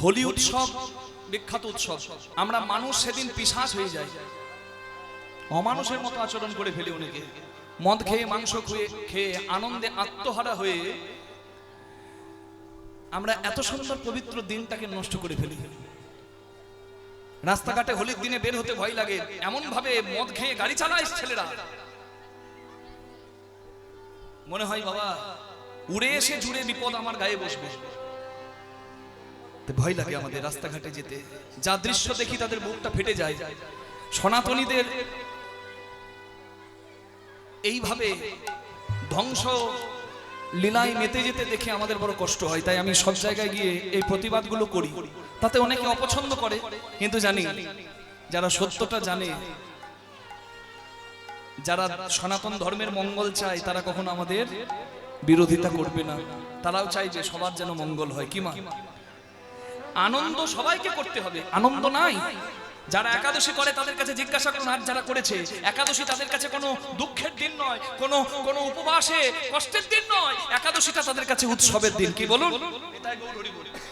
হোলি উৎসব বিখ্যাত উৎসব। আমরা মানুষ সেদিন পিশাচ হয়ে যাই, অমানুষের মতো আচরণ করে ফেলি। অনেকে মদ খেয়ে মাংস খেয়ে আনন্দে আত্মহারা হয়ে আমরা এত সুন্দর পবিত্র দিনটাকে নষ্ট করে ফেলি। রাস্তাঘাটে হোলির দিনে বের হতে ভয় লাগে, এমন ভাবে মদ খেয়ে গাড়ি চালায় ছেলেরা, মনে হয় বাবা উড়ে এসে জুড়ে বিপদ আমার গায়ে বসবে। ভয় লাগে আমাদের রাস্তাঘাটে যেতে, যা দৃশ্য দেখি তাদের বুকটা ফেটে যায়। সনাতনীদের এইভাবে ধ্বংস লীলায় মেতে যেতে দেখে আমাদের বড় কষ্ট হয়। তাই আমি সব জায়গায় গিয়ে এই প্রতিবাদগুলো করি। তাতে অনেকে অপছন্দ করে, কিন্তু জানি যারা সত্যটা জানে, যারা সনাতন ধর্মের মঙ্গল চায়, তারা কখনো আমাদের বিরোধিতা করবে না। তারাও চাই যে সবার যেন মঙ্গল হয়। কি মা, আনন্দ সবাইকে করতে হবে। আনন্দ নাই, যারা একাদশী করে তাদের কাছে জিজ্ঞাসা করুন, আর যারা করেছে একাদশী তাদের কাছে কোনো দুঃখের দিন নয়, কোনো উপবাসে কষ্টের দিন নয়। একাদশীটা তাদের কাছে উৎসবের দিন। কি বলুন?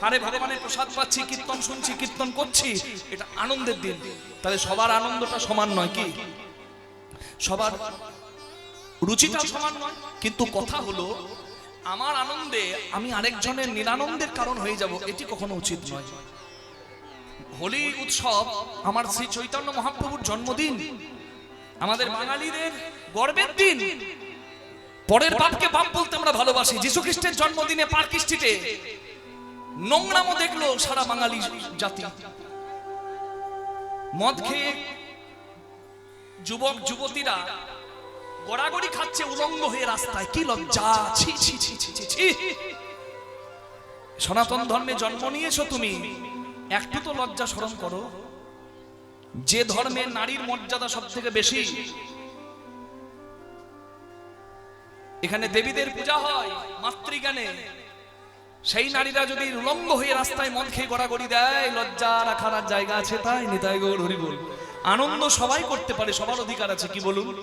আরে ভগবানের প্রসাদ পাচ্ছি, কীর্তন শুনছি, কীর্তন করছি, এটা আনন্দের দিন। তাহলে সবার আনন্দটা সমান নয়, কি সবার রুচিটা সমান নয়। কিন্তু কথা হলো, আমার আনন্দে আমি আরেকজনের নিরানন্দের কারণ হয়ে যাব, এটি কখনো উচিত নয়। হোলি উৎসব আমার শ্রী চৈতন্য মহাপ্রভুর জন্মদিন, আমাদের বাঙালিদের গর্বের দিন। পরের বাপকে বাপ বলতে আমরা ভালোবাসি। যীশু খ্রিস্টের জন্মদিনে পার্ক স্ট্রিটে নোংরামো দেখলো সারা বাঙালি জাতি। মদ খেয়ে যুবক যুবতীরা গড়াগড়ি খাচ্ছে উলঙ্গ হয়ে রাস্তায়। কি লজ্জা! ছি ছি ছি ছি ছি। সনাতন ধর্মে জন্ম নিয়েছো তুমি, একটু তো লজ্জা শরম করো। যে ধর্মে নারীর মর্যাদা সব থেকে বেশি, এখানে দেবীদের পূজা হয় মাতৃজ্ঞানে, সেই নারীরা যদি উলঙ্গ হয়ে রাস্তায় মদ খেয়ে গড়াগড়ি দেয়, লজ্জা রাখার জায়গা আছে? তাই নিতাই গৌর হরি বল। আনন্দ সবাই করতে পারে, সবার অধিকার আছে, কি বলুন?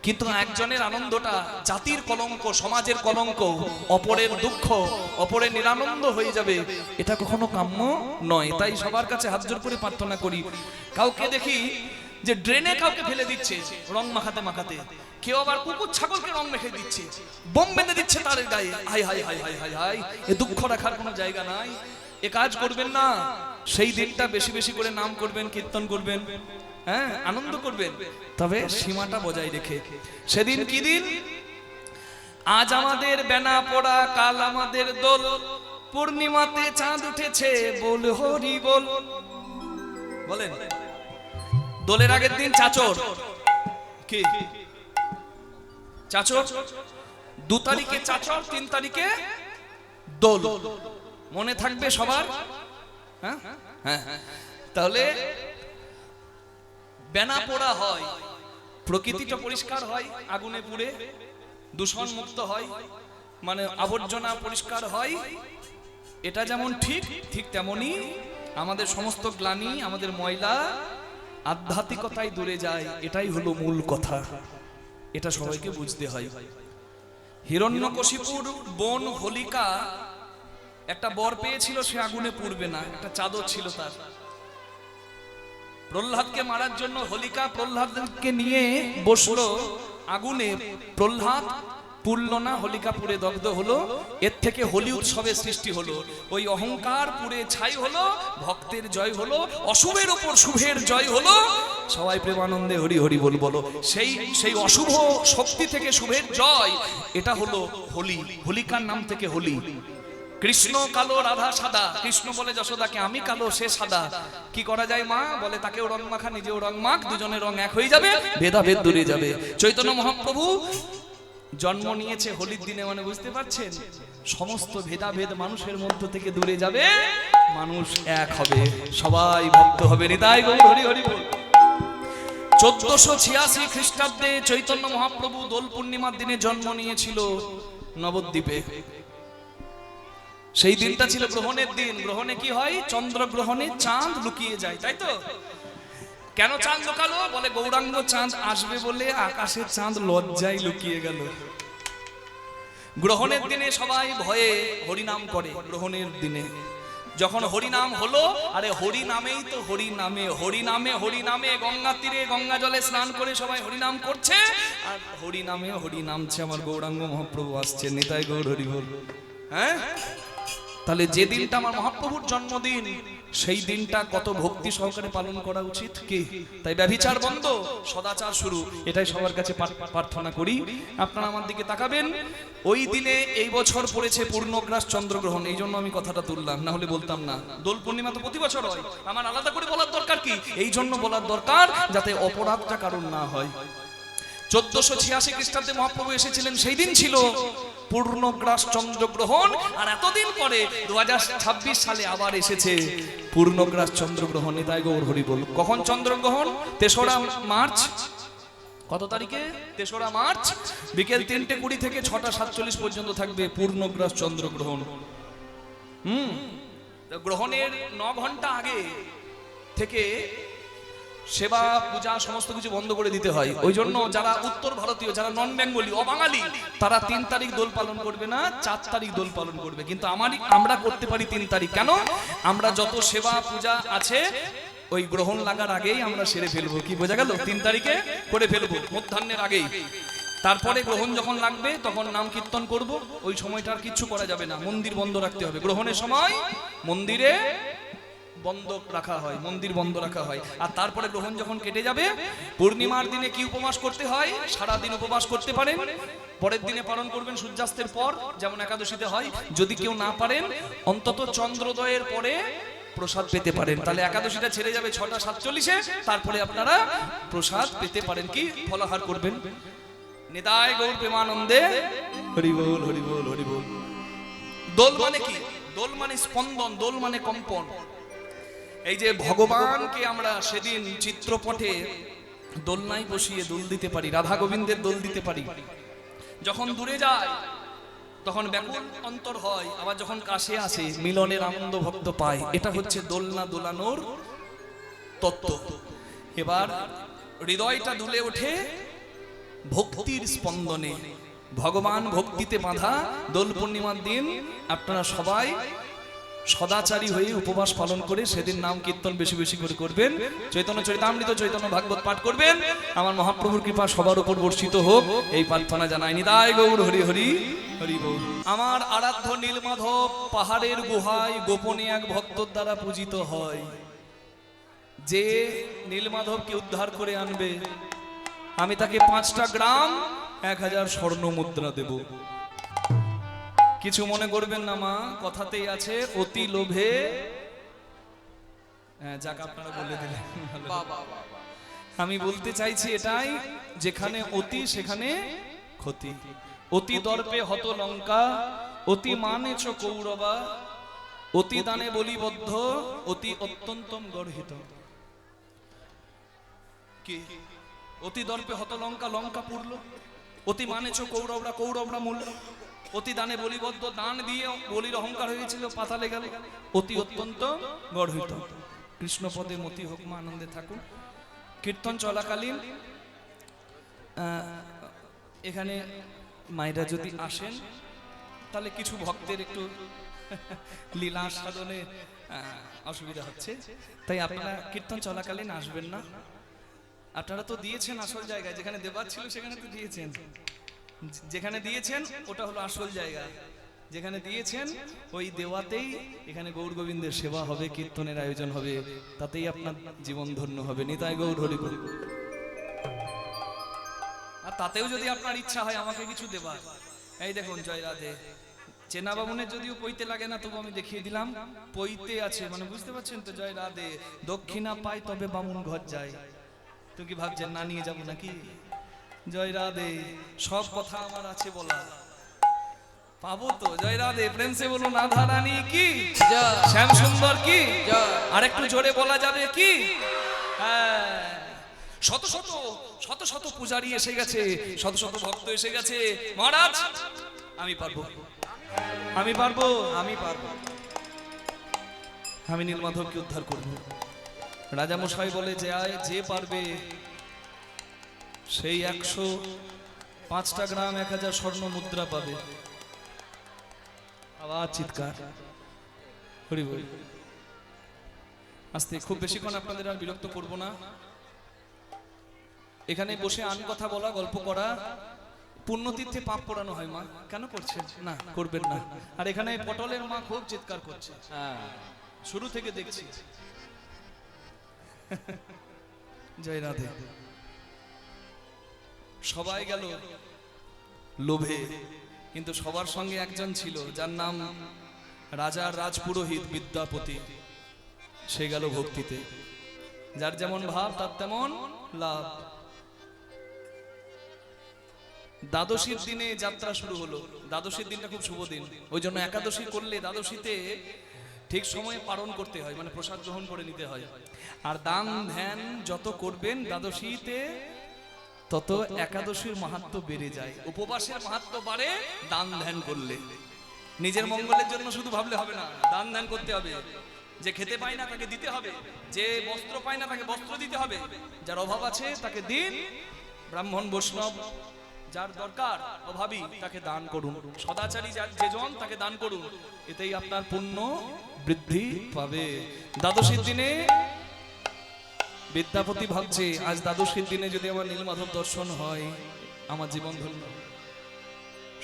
কিন্তু একজনের আনন্দটা জাতির কলঙ্ক, সমাজের কলঙ্ক, অপরের দুঃখ, অপরের নিরানন্দ হয়ে যাবে, এটা কখনো কাম্য নয়। তাই সবার কাছে হাত জোর করে প্রার্থনা করি, কাউকে দেখি যে ড্রেনে কাউকে ফেলে দিচ্ছে রং মাখাতে মাখাতে, কেউ আবার কুকুর ছাগলকে রং মেখে দিচ্ছে, বোম বেঁধে দিচ্ছে তার গায়ে। হাই হাই হাই হাই হাই হাই, এ দুঃখ রাখার কোনো জায়গা নাই। এ কাজ করবেন না। সেই দিনটা বেশি বেশি করে নাম করবেন, কীর্তন করবেন, হ্যাঁ, আনন্দ করবেন, তবে সীমাটা বজায় রেখে। সেদিন কি দিন? আজ আমাদের বেনা পড়া, কাল আমাদের দোল, পূর্ণিমাতে চাঁদ উঠেছে, বল হরি বল। বলেন, দোলের আগের দিন চাচর। কি চাচর? 2 তারিখে চাচর, 3 তারিখে দোল। মনে থাকবে সবার? হ্যাঁ হ্যাঁ। তাহলে বেনা পোড়া হয়, প্রকৃতিটা পরিষ্কার হয়, আগুনে পুড়ে দূষণ মুক্ত হয়, মানে আবর্জনা পরিষ্কার হয়। এটা যেমন ঠিক ঠিক তেমনি আমাদের সমস্ত গ্লানি, আমাদের ময়লা আধ্যাত্মিকতায় দূরে যায়। এটাই হলো মূল কথা, এটা সবাইকে বুঝতে হয়। হিরণ্যকশিপুর বোন হোলিকা একটা বর পেয়েছিল, সে আগুনে পুড়বে না, একটা চাদর ছিল তার। প্রহ্লাদকে মারার জন্য হোলিকা প্রহ্লাদকে নিয়ে বসলো আগুনে, প্রহ্লাদ পুড়ল না, হোলিকা পুড়ে দগ্ধ হলো। এর থেকে হোলি উৎসবের সৃষ্টি হলো। ওই অহংকার পুড়ে ছাই হলো, ভক্তের জয় হলো, অশুভের উপর শুভের জয় হলো। সবাই প্রেমানন্দে হরি হরি বল বলো। সেই অশুভ শক্তি থেকে শুভের জয়, এটা হলো হোলি। হোলিকার নাম থেকে হোলি। কৃষ্ণ কালো, রাধা সাদা। কৃষ্ণ বলে যশোদাকে, আমি কালো সে সাদা, কি করা যায় মা? বলে তাকেও রং মাখা, নিজেও রং মাখ, দুজনের রং এক হয়ে যাবে, ভেদাভেদ দূরে যাবে। চৈতন্য মহাপ্রভু জন্ম নিয়েছে হোলির দিনে, মানে বুঝতে পারছেন, সমস্ত ভেদাভেদ মানুষের মধ্য থেকে দূরে যাবে, মানুষ এক হবে, সবাই ভক্ত হবে। নিতাই গৌর হরি হরি বল। 1486 খ্রিস্টাব্দে চৈতন্য মহাপ্রভু দোল পূর্ণিমার দিনে জন্ম নিয়েছিল নবদ্বীপে। সেই দিনটা ছিল গ্রহণের দিন। গ্রহণে কি হয়? চন্দ্রগ্রহণে চাঁদ লুকিয়ে যায়, তাই তো? কেন চাঁদ লুকালো? বলে গৌরাঙ্গ চাঁদ আসবে বলে আকাশে চাঁদ লজ্জায় লুকিয়ে গেল। গ্রহণের দিনে সবাই ভয়ে হরিনাম করে। গ্রহণের দিনে যখন হরিনাম হলো, আরে হরি নামেই তো হরিনামে, হরিনামে হরিনামে গঙ্গা তীরে গঙ্গা জলে স্নান করে সবাই হরিনাম করছে, আর হরিনামে হরিনামছে আমার গৌরাঙ্গ মহাপ্রভু আসছে, নিতাই গৌর হরি বল। হ্যাঁ, তাহলে যে দিনটা আমার মহাপ্রভুর জন্মদিন, সেই দিনটা কত ভক্তি সহকারে পালন করা উচিত কি? তাই ব্যভিচার বন্ধ, সদাচার শুরু, এটাই সবার কাছে প্রার্থনা করি। আপনারা আমার দিকে তাকাবেন। ওই দিনে এই বছর পড়েছে পূর্ণগ্রাস চন্দ্রগ্রহণ, এই জন্য আমি কথাটা তুললাম, না হলে বলতাম না। দোল পূর্ণিমা তো প্রতি বছর হয়, আমার আলাদা করে বলার দরকার কি? এই জন্য বলার দরকার যাতে অপরাধটা কারণ না হয়। 1486 খ্রিস্টাব্দে মহাপ্রভু এসেছিলেন, সেই দিন ছিল পূর্ণগ্রাস চন্দ্রগ্রহণ, আর এতদিন পরে 2026 সালে আবার এসেছে পূর্ণগ্রাস চন্দ্রগ্রহণ। নিতাই গৌর হরি বল। কখন চন্দ্রগ্রহণ? 3রা মার্চ। কত তারিখে? 3রা মার্চ বিকেল 3:20 থেকে 6:47 পর্যন্ত থাকবে পূর্ণগ্রাস চন্দ্রগ্রহণ। গ্রহণের 9 ঘন্টা আগে থেকে সেবা পূজা সমস্ত কিছু বন্ধ করে দিতে হয়। ওই জন্য যারা উত্তর ভারতীয়, যারা নন বেঙ্গলি, অবাঙালি, তারা 3 তারিখ দোল পালন করবে না, 4 তারিখ দোল পালন করবে। কিন্তু আমরা করতে পারি 3 তারিখ। কেন? আমরা যত সেবা পূজা আছে ওই গ্রহণ লাগার আগেই আমরা সেরে ফেলবো। কি বোঝা গেল? 3 তারিখে করে ফেলবো, মধ্যাহ্নের আগেই। তারপরে গ্রহণ যখন লাগবে তখন নাম কীর্তন করব। ওই সময়টা আর কিচ্ছু করা যাবে না, মন্দির বন্ধ রাখতে হবে। গ্রহণের সময় মন্দিরে বন্ধ রাখা হয়, মন্দির বন্ধ রাখা হয়। আর তারপরে গ্রহণ যখন কেটে যাবে, পূর্ণিমার দিনে কি উপবাস করতে হয়? সারা দিন উপবাস করতে পারেন, পরের দিনে পালন করবেন সূর্যাস্তের পর, যেমন একাদশীতে হয়। যদি কেউ না পারেন, অন্তত চন্দ্রোদয়ের পরে প্রসাদ পেতে পারেন। তাহলে একাদশীটা ছেড়ে যাবে 6:47-এ, তারপরে আপনারা প্রসাদ পেতে পারেন। কি ফলাহার করবেন? নিতাই গৌর প্রেমানন্দে হরি বল, হরি বল, হরি বল। দোল মানে কি? দোল মানে স্পন্দন, দোল মানে কম্পন। এই যে ভগবানকে আমরা সেদিন চিত্রপটে দোলনায় বসিয়ে দোল দিতে পারি, রাধা গোবিন্দের দোল দিতে পারি। যখন দূরে যায় তখন ব্যাকুল অন্তর হয়, আবার যখন কাছে আসে মিলনের আনন্দ ভক্ত পায়। এটা হচ্ছে দোলনা দোলানোর তত্ত্ব। এবার হৃদয়টা দুলে ওঠে ভক্তির স্পন্দনে, ভগবান ভক্তিতে বাঁধা। দোল পূর্ণিমার দিন আপনারা সবাই সদাচারী হয়ে উপবাস পালন করে সেদিন নাম কীর্তন বেশি বেশি করে করবেন, চৈতন্য চরিতামৃত, চৈতন্য ভাগবত পাঠ করবেন। আমার মহাপ্রভুর কৃপা সবার উপর বর্ষিত হোক, এই প্রার্থনা জানাই। নিতাই গৌর হরি হরি হরি বল। আমার আরাধ্য নীলমাধব পাহাড়ের গুহায় গোপনে এক ভক্তর দ্বারা পূজিত হয়। যে নীলমাধবকে উদ্ধার করে আনবে, আমি তাকে 5টা গ্রাম 1000 স্বর্ণ মুদ্রা দেব। কিছু মনে করবেন না মা, কথাতেই আছে অতি লোভে, যাক আপনারা বলে দিলেন। আমি বলতে চাইছি এটাই, যেখানে অতি সেখানে ক্ষতি। অতি দর্পে হত লঙ্কা, অতি মানেছ কৌরবা, অতি দানে বলিবদ্ধ, অতি অত্যন্তম গর্হিত। কি? অতি দর্পে হত লঙ্কা, লঙ্কা পুরল। অতি মানেছ কৌরবরা, কৌরবরা মূল্য। অতি দানে বলিবদ্ধ, দান দিয়ে বলির অহংকার হয়েছিল, পাতালে গেল। অতি অত্যন্ত গর্হিত। কৃষ্ণ পদে মতি হোক মা, আনন্দে থাকুন। কীর্তন চলাকালীন এখানে মায়েরা যদি আসেন, তাহলে কিছু ভক্তের একটু লীলা সাধনে অসুবিধা হচ্ছে, তাই আপনারা কীর্তন চলাকালীন আসবেন না। আপনারা তো দিয়েছেন আসল জায়গায়, যেখানে দেবার ছিল সেখানে তো দিয়েছেন। যেখানে দিয়েছেন ওটা হলো আসল জায়গা, যেখানে দিয়েছেন ওই দেওয়াতেই এখানে গৌর গোবিন্দের সেবা হবে, কীর্তনের আয়োজন হবে, তাতেই আপনার জীবন ধন্য হবে। নিতাই গৌর হরি বল। আর তাতেও যদি আপনার ইচ্ছা হয় আমাকে কিছু দেবার, এই দেখুন জয় রাধে, চেনা বামুনের যদিও পইতে লাগে না, তবু আমি দেখিয়ে দিলাম পইতে আছে, মানে বুঝতে পারছেন তো। জয় রাধে, দক্ষিণা পাই তবে বামুন ঘর যায়। তুমি কি ভাবছেন না নিয়ে যাবো নাকি? জয় রাধে, সব কথা আমার আছে বলা, পাবো তো। জয় রাধে, প্রেম সে বলুন রাধা রানী কি, শ্যাম সুন্দর কি, আর একটু জোরে বলা যাবে কি? হ্যাঁ, শত শত শত শত পূজারী এসে গেছে, শত শত ভক্ত এসে গেছে। মহারাজ আমি পারবো, আমি পারবো, আমি পারবো, আমি নীলমাধবকে উদ্ধার করবো। রাজা মশাই বলে যে পারবে সেই 105টা গ্রাম 1000 স্বর্ণ মুদ্রা পাবে। আবার চিৎকার। হরি বল। আস্তে, খুব বেশিক্ষণ আপনাদের আর বিরক্ত করব না। এখানে বসে আন কথা বলা, গল্প করা, পুণ্যতীর্থে পাপ পড়ানো হয়। মা কেন করছেন না? করবেন না। আর এখানে পটলের মা খুব চিৎকার করছে, শুরু থেকে দেখছি। জয় রাধে। সবাই গেল লোভে, কিন্তু সবার সঙ্গে একজন ছিল যার নাম রাজার রাজপুরোহিত বিদ্যাপতি। সে গেল ভক্তিতে। যার যেমন ভাব তার তেমন লাভ। দ্বাদশীর দিনে যাত্রা শুরু হলো। দ্বাদশীর দিনটা খুব শুভ দিন, ওই জন্য একাদশী করলে দ্বাদশীতে ঠিক সময়ে পালন করতে হয়, মানে প্রসাদ গ্রহণ করে নিতে হয়। আর দান ধ্যান যত করবেন দ্বাদশীতে, তত একাদশীর মাহাত্ম্য বেড়ে যায়। উপবাসের মাহাত্ম্য বাড়ে দান ধ্যান করলে। নিজের মঙ্গলের জন্য শুধু ভাবলে হবে না, দান ধ্যান করতে হবে। যে খেতে পায় না তাকে দিতে হবে, যে বস্ত্র পায় না তাকে বস্ত্র দিতে হবে, যার অভাব আছে তাকে দিন। ব্রাহ্মণ বৈষ্ণব যার দরকার, অভাবী, তাকে দান করুন। সদাচারী যেজন তাকে দান করুন, এতেই আপনার পুণ্য বৃদ্ধি পাবে। দ্বাদশীর দিনে বিদ্যাপতি ভাবছে, আজ দ্বাদশীর দিনে যদি আমার নীলমাধব দর্শন হয়, আমার জীবন ধন্য।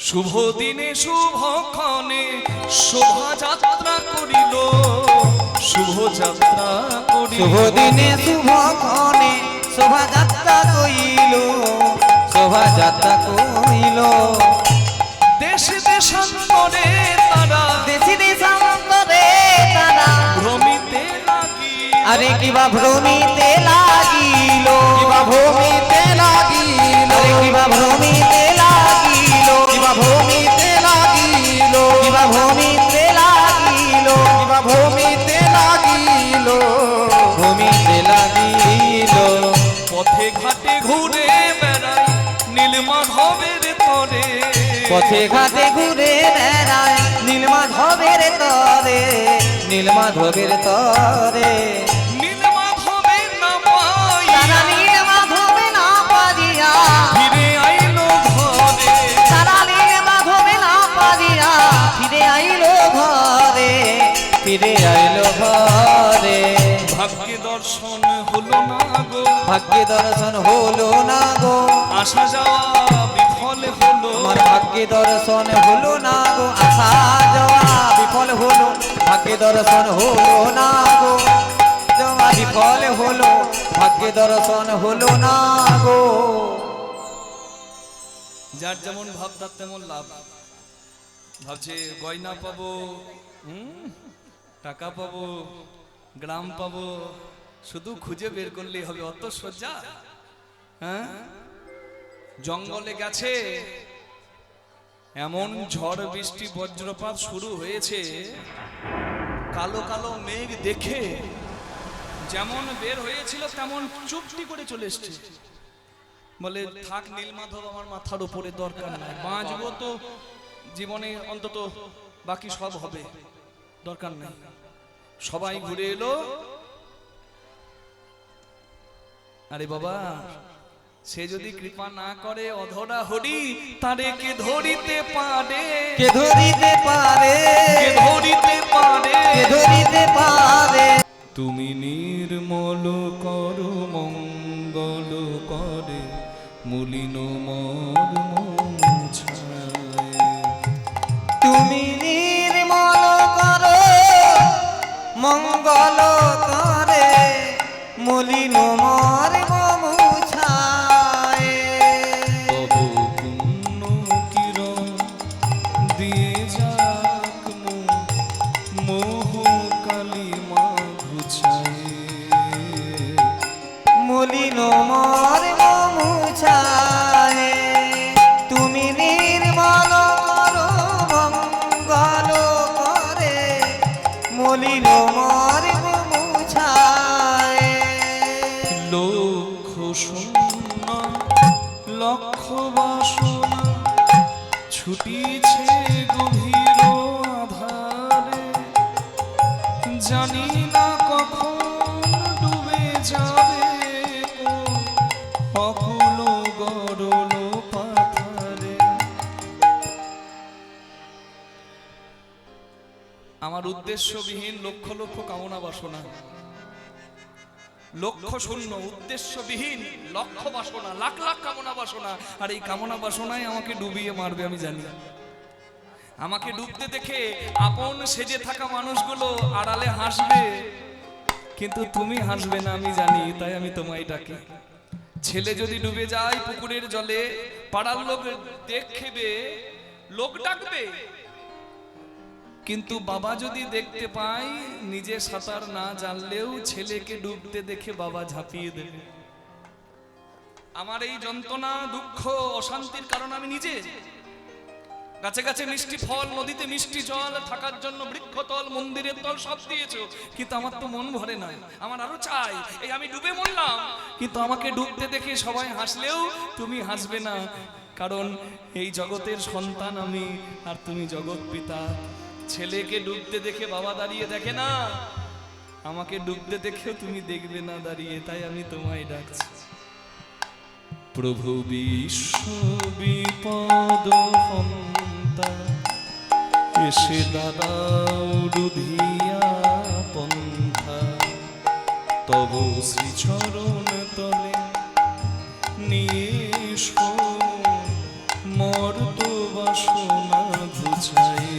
শুভ দিনে শুভক্ষণে শোভাযাত্রা করিল, শুভযাত্রা করিল। শুভ দিনে শুভক্ষণে শোভাযাত্রা কইল, শোভাযাত্রা কইল। দেশে দেশান্তরে তারা, দেশে দেশান্তরে তারা ভ্রমিতে লাগিল। আরে কিবা ভ্রমিতে লাগিল, কিবা ভ্রমিতে লাগিল, আরে কিবা ভ্রমিতে লাগিল, কিবা ভ্রমিতে লাগিল, কিবা ভ্রমিতে লাগিল, কিবা ভ্রমিতে লাগিল, ভ্রমিতে লাগিল। পথে ঘাটে ঘুরে বেড়ায় নীলমাধবের তরে, পথে ঘাটে ঘুরে বেড়ায় নীলমাধবের তরে, নীলমাধবের তরে। নীলমাধবের নাম পাইয়া তারা নীলমাধবে না পারিয়া ফিরে আইলো ঘরে, তারা নীলমাধবে না পারিয়া ফিরে আইলো ঘরে, ফিরে আইলো ঘরে। ভাগ্যে দর্শন হলো না গো, ভাগ্যে দর্শন হলো না গো, আসা যাওয়া বিফল হলো। আমার ভাগ্যে দর্শন হলো না গো, আসা যাওয়া বিফল হলো। ভাগ্যে দর্শন হলো না গো, যাওয়া বিফল হলো। ভাগ্যে দর্শন হলো না গো। যার যেমন ভাব তার তেমন লাভ। ভাবছে গয়না পাবো, টাকা পাবো, গ্রাম পাবো, শুধু খুঁজে বের করলেই হবে। অত সোজা? হ্যাঁ, জঙ্গলে গেছে, এমন ঝড় বৃষ্টি বজ্রপাত শুরু হয়েছে, কালো কালো মেঘ দেখে যেমন বের হয়েছিল তেমন চুপটি করে চলে এসছে। বলে থাক নীলমাধব আমার মাথার উপরে, দরকার নাই, বাঁচবো তো জীবনে, অন্তত বাকি সব হবে, দরকার নাই। সবাই ঘুরে এলো। আরে বাবা, সে যদি কৃপা না করে অধরা হরি, তারে কে ধরিতে পারে, কে ধরিতে পারে, কে ধরিতে পারে, কে ধরিতে পারে। তুমি নির্মল করো মঙ্গল করে মলিন মর্ম ছায়। তুমি নির্মল করো মঙ্গল করে মলিন মর্ম মুছায়। তবু পুণ্য কিরণ দিয়ে যাক মোহ কালিমা ঘুচায়। মলিন মর্ম মুছায়। তুমি নির্মল করো মঙ্গল করে মলিন মর্ম মুছায়। লক্ষ শূন্য লক্ষ বাসনা ছুটিছে গভীর আধারে, জানি না কখন ডুবে যাবে অকুল গরল পাথারে। আমার উদ্দেশ্য উদ্দেশ্যবিহীন লক্ষ লক্ষ কামনা বাসনা, লক্ষ্য শূন্য উদ্দেশ্যবিহীন লক্ষ্য বাসনা, লাখ লাখ কামনা বাসনা। আর এই কামনা বাসনাই আমাকে ডুবিয়ে মারবে আমি জানি। আমাকে ডুবতে দেখে আপন সেজে থাকা মানুষগুলো আড়ালে হাসবে, কিন্তু তুমি হাসবে না আমি জানি, তাই আমি তোমায় ডাকি। ছেলে যদি ডুবে যায় পুকুরের জলে, পাড়ার লোক দেখবে, লোক ডাকবে, কিন্তু বাবা যদি দেখতে পায় নিজে সাঁতার না জানলেও ছেলেকে ডুবতে দেখে বাবা ঝাঁপিয়ে দেবে। আমার এই যন্ত্রণা, দুঃখ, অশান্তির কারণ আমি নিজে। গাছে গাছে মিষ্টি ফল, নদীতে মিষ্টি জল, থাকার জন্য বৃক্ষতল, মন্দিরের তল সব দিয়েছো, কিন্তু আমার তো মন ভরে না। আমার আরো চাই। এই আমি ডুবে মরলাম, কিন্তু আমাকে ডুবতে দেখে সবাই হাসলেও তুমি হাসবে না, কারণ এই জগতের সন্তান আমি, আর তুমি জগৎ পিতা। ছেলেকে ডুবতে দেখে বাবা দাঁড়িয়ে দেখে না, আমাকে ডুবতে দেখেও তুমি দেখবে না দাঁড়িয়ে, তাই আমি তোমায় ডাকছি। প্রভু বিশ্ব বিপদ হন্তা, এসে দাদাও রুধিয়া পন্থা, তব শ্রীচরণ তলে নিয়ে মর্ত বাসনা ঘুচাই।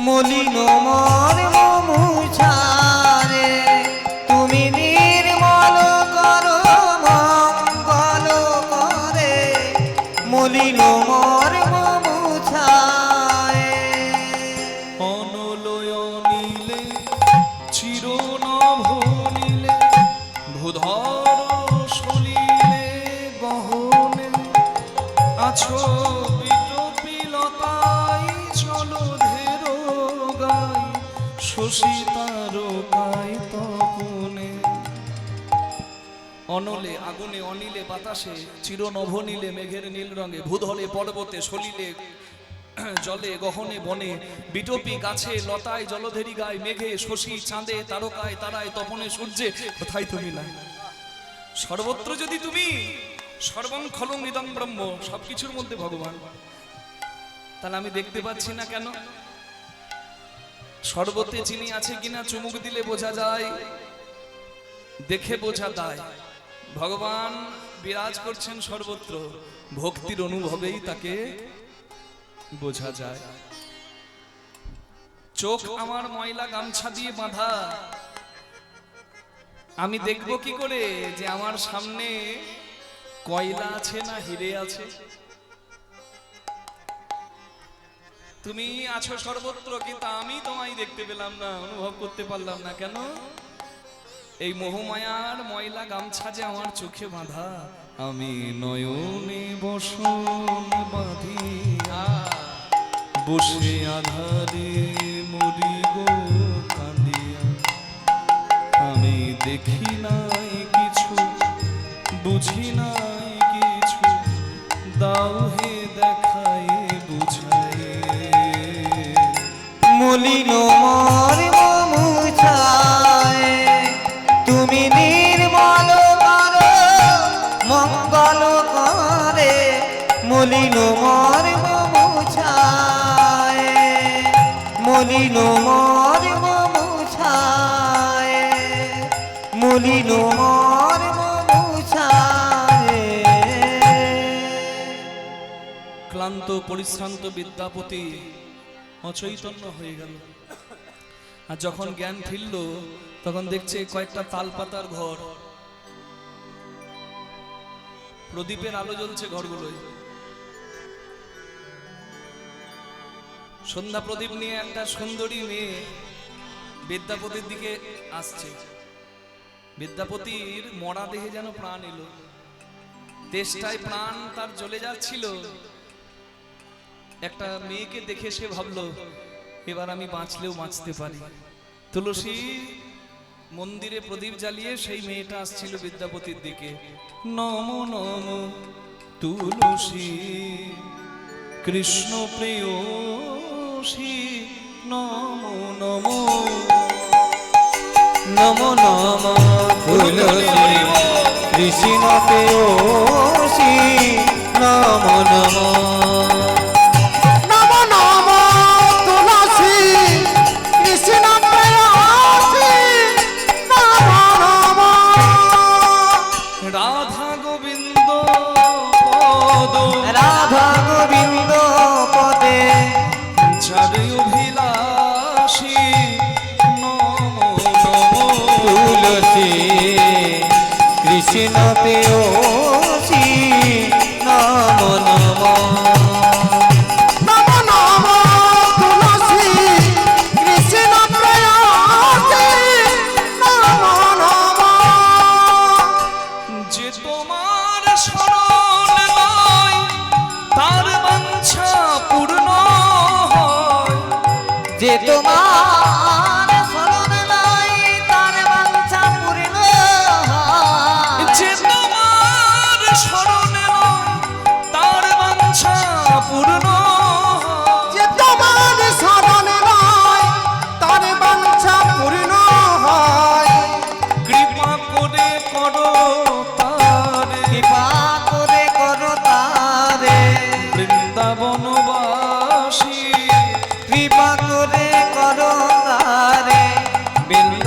মলিন মন মুছারে তুমি নির্মল করো মঙ্গল করে, মলিন মন মুছায়। অনলয় নীলে চিরনভ নীলে, ভূধর সলিলে গহনে, আছো বিটপিলতাই চলধের গাই, শশী তারকাই তপনে। অনলে আগুনে, অনিলে বাতাসে, চিরনভ নীলে মেঘের নীল রঙে, ভূধরে পর্বতে, সলিলে জলে, গহনে বনে, বিটপি গাছে লতায়, জলধেরি গায়, মেঘে, শশী চাঁদে, তারকায় তারায়, তপনে সূর্যে, কোথায় তুমি নাই? সর্বত্র যদি তুমি, সর্বং খলং ইদং ব্রহ্ম, সবকিছুর মধ্যে ভগবান, তাহলে আমি দেখতে পাচ্ছি না কেন? সর্বতে চিনি আছে কিনা চুমুক দিলে বোঝা যায়, দেখে বোঝা দায়। ভগবান বিরাজ করছেন সর্বত্র, ভক্তির অনুভবেই তাকে বোঝা যায়। চোখ আমার ময়লা গামছা দিয়ে বাঁধা, আমি দেখব কি করে যে আমার সামনে কয়লা আছে না হিরে আছে? তুমি আছো সর্বত্র, কিন্তু আমি তোমায় দেখতে পেলাম না, অনুভব করতে পারলাম না। কেন? এই মোহমায়ার ময়লা গামছা যে আমার চোখে বাঁধা। আমি নয়নে বসন বাঁধিয়া, বসে আধারে মরি গো কাঁদিয়া, আমি দেখি নাই কিছু, বুঝি নাই কিছু, দাও হে দেখায় বুঝায়। মলিন মন মুছায় তুমি নির্মল করো মঙ্গল করে, মলিন মন মুছায়, মলিন মন মুছায়, মলিন মন মুছায়। ক্লান্ত পরিশ্রান্ত বিদ্যাপতি অচৈতন্য হয়ে গেল। আর যখন জ্ঞান ফিরল তখন দেখছে কয়েকটা তালপাতার ঘর, প্রদীপের আলো জ্বলছে ঘরগুলোয়। সন্ধ্যা প্রদীপ নিয়ে একটা সুন্দরী মেয়ে বিদ্যাপতির দিকে আসছে। বিদ্যাপতির মরা দেহে যেন প্রাণ এলো, তেষ্টায় প্রাণ তার জ্বলে যাচ্ছিল। একটা মেয়েকে দেখে সে ভাবলো এবার আমি বাঁচলেও বাঁচতে পারি। তুলসী মন্দিরে প্রদীপ জ্বালিয়ে সেই মেয়েটা আসছিল বিদ্যাপতির দিকে। নম নম তুলসী কৃষ্ণ প্রেয়সী, নম নম নম নম তুলসী কৃষ্ণ প্রেয়সী, নম নম নম নম তুলসী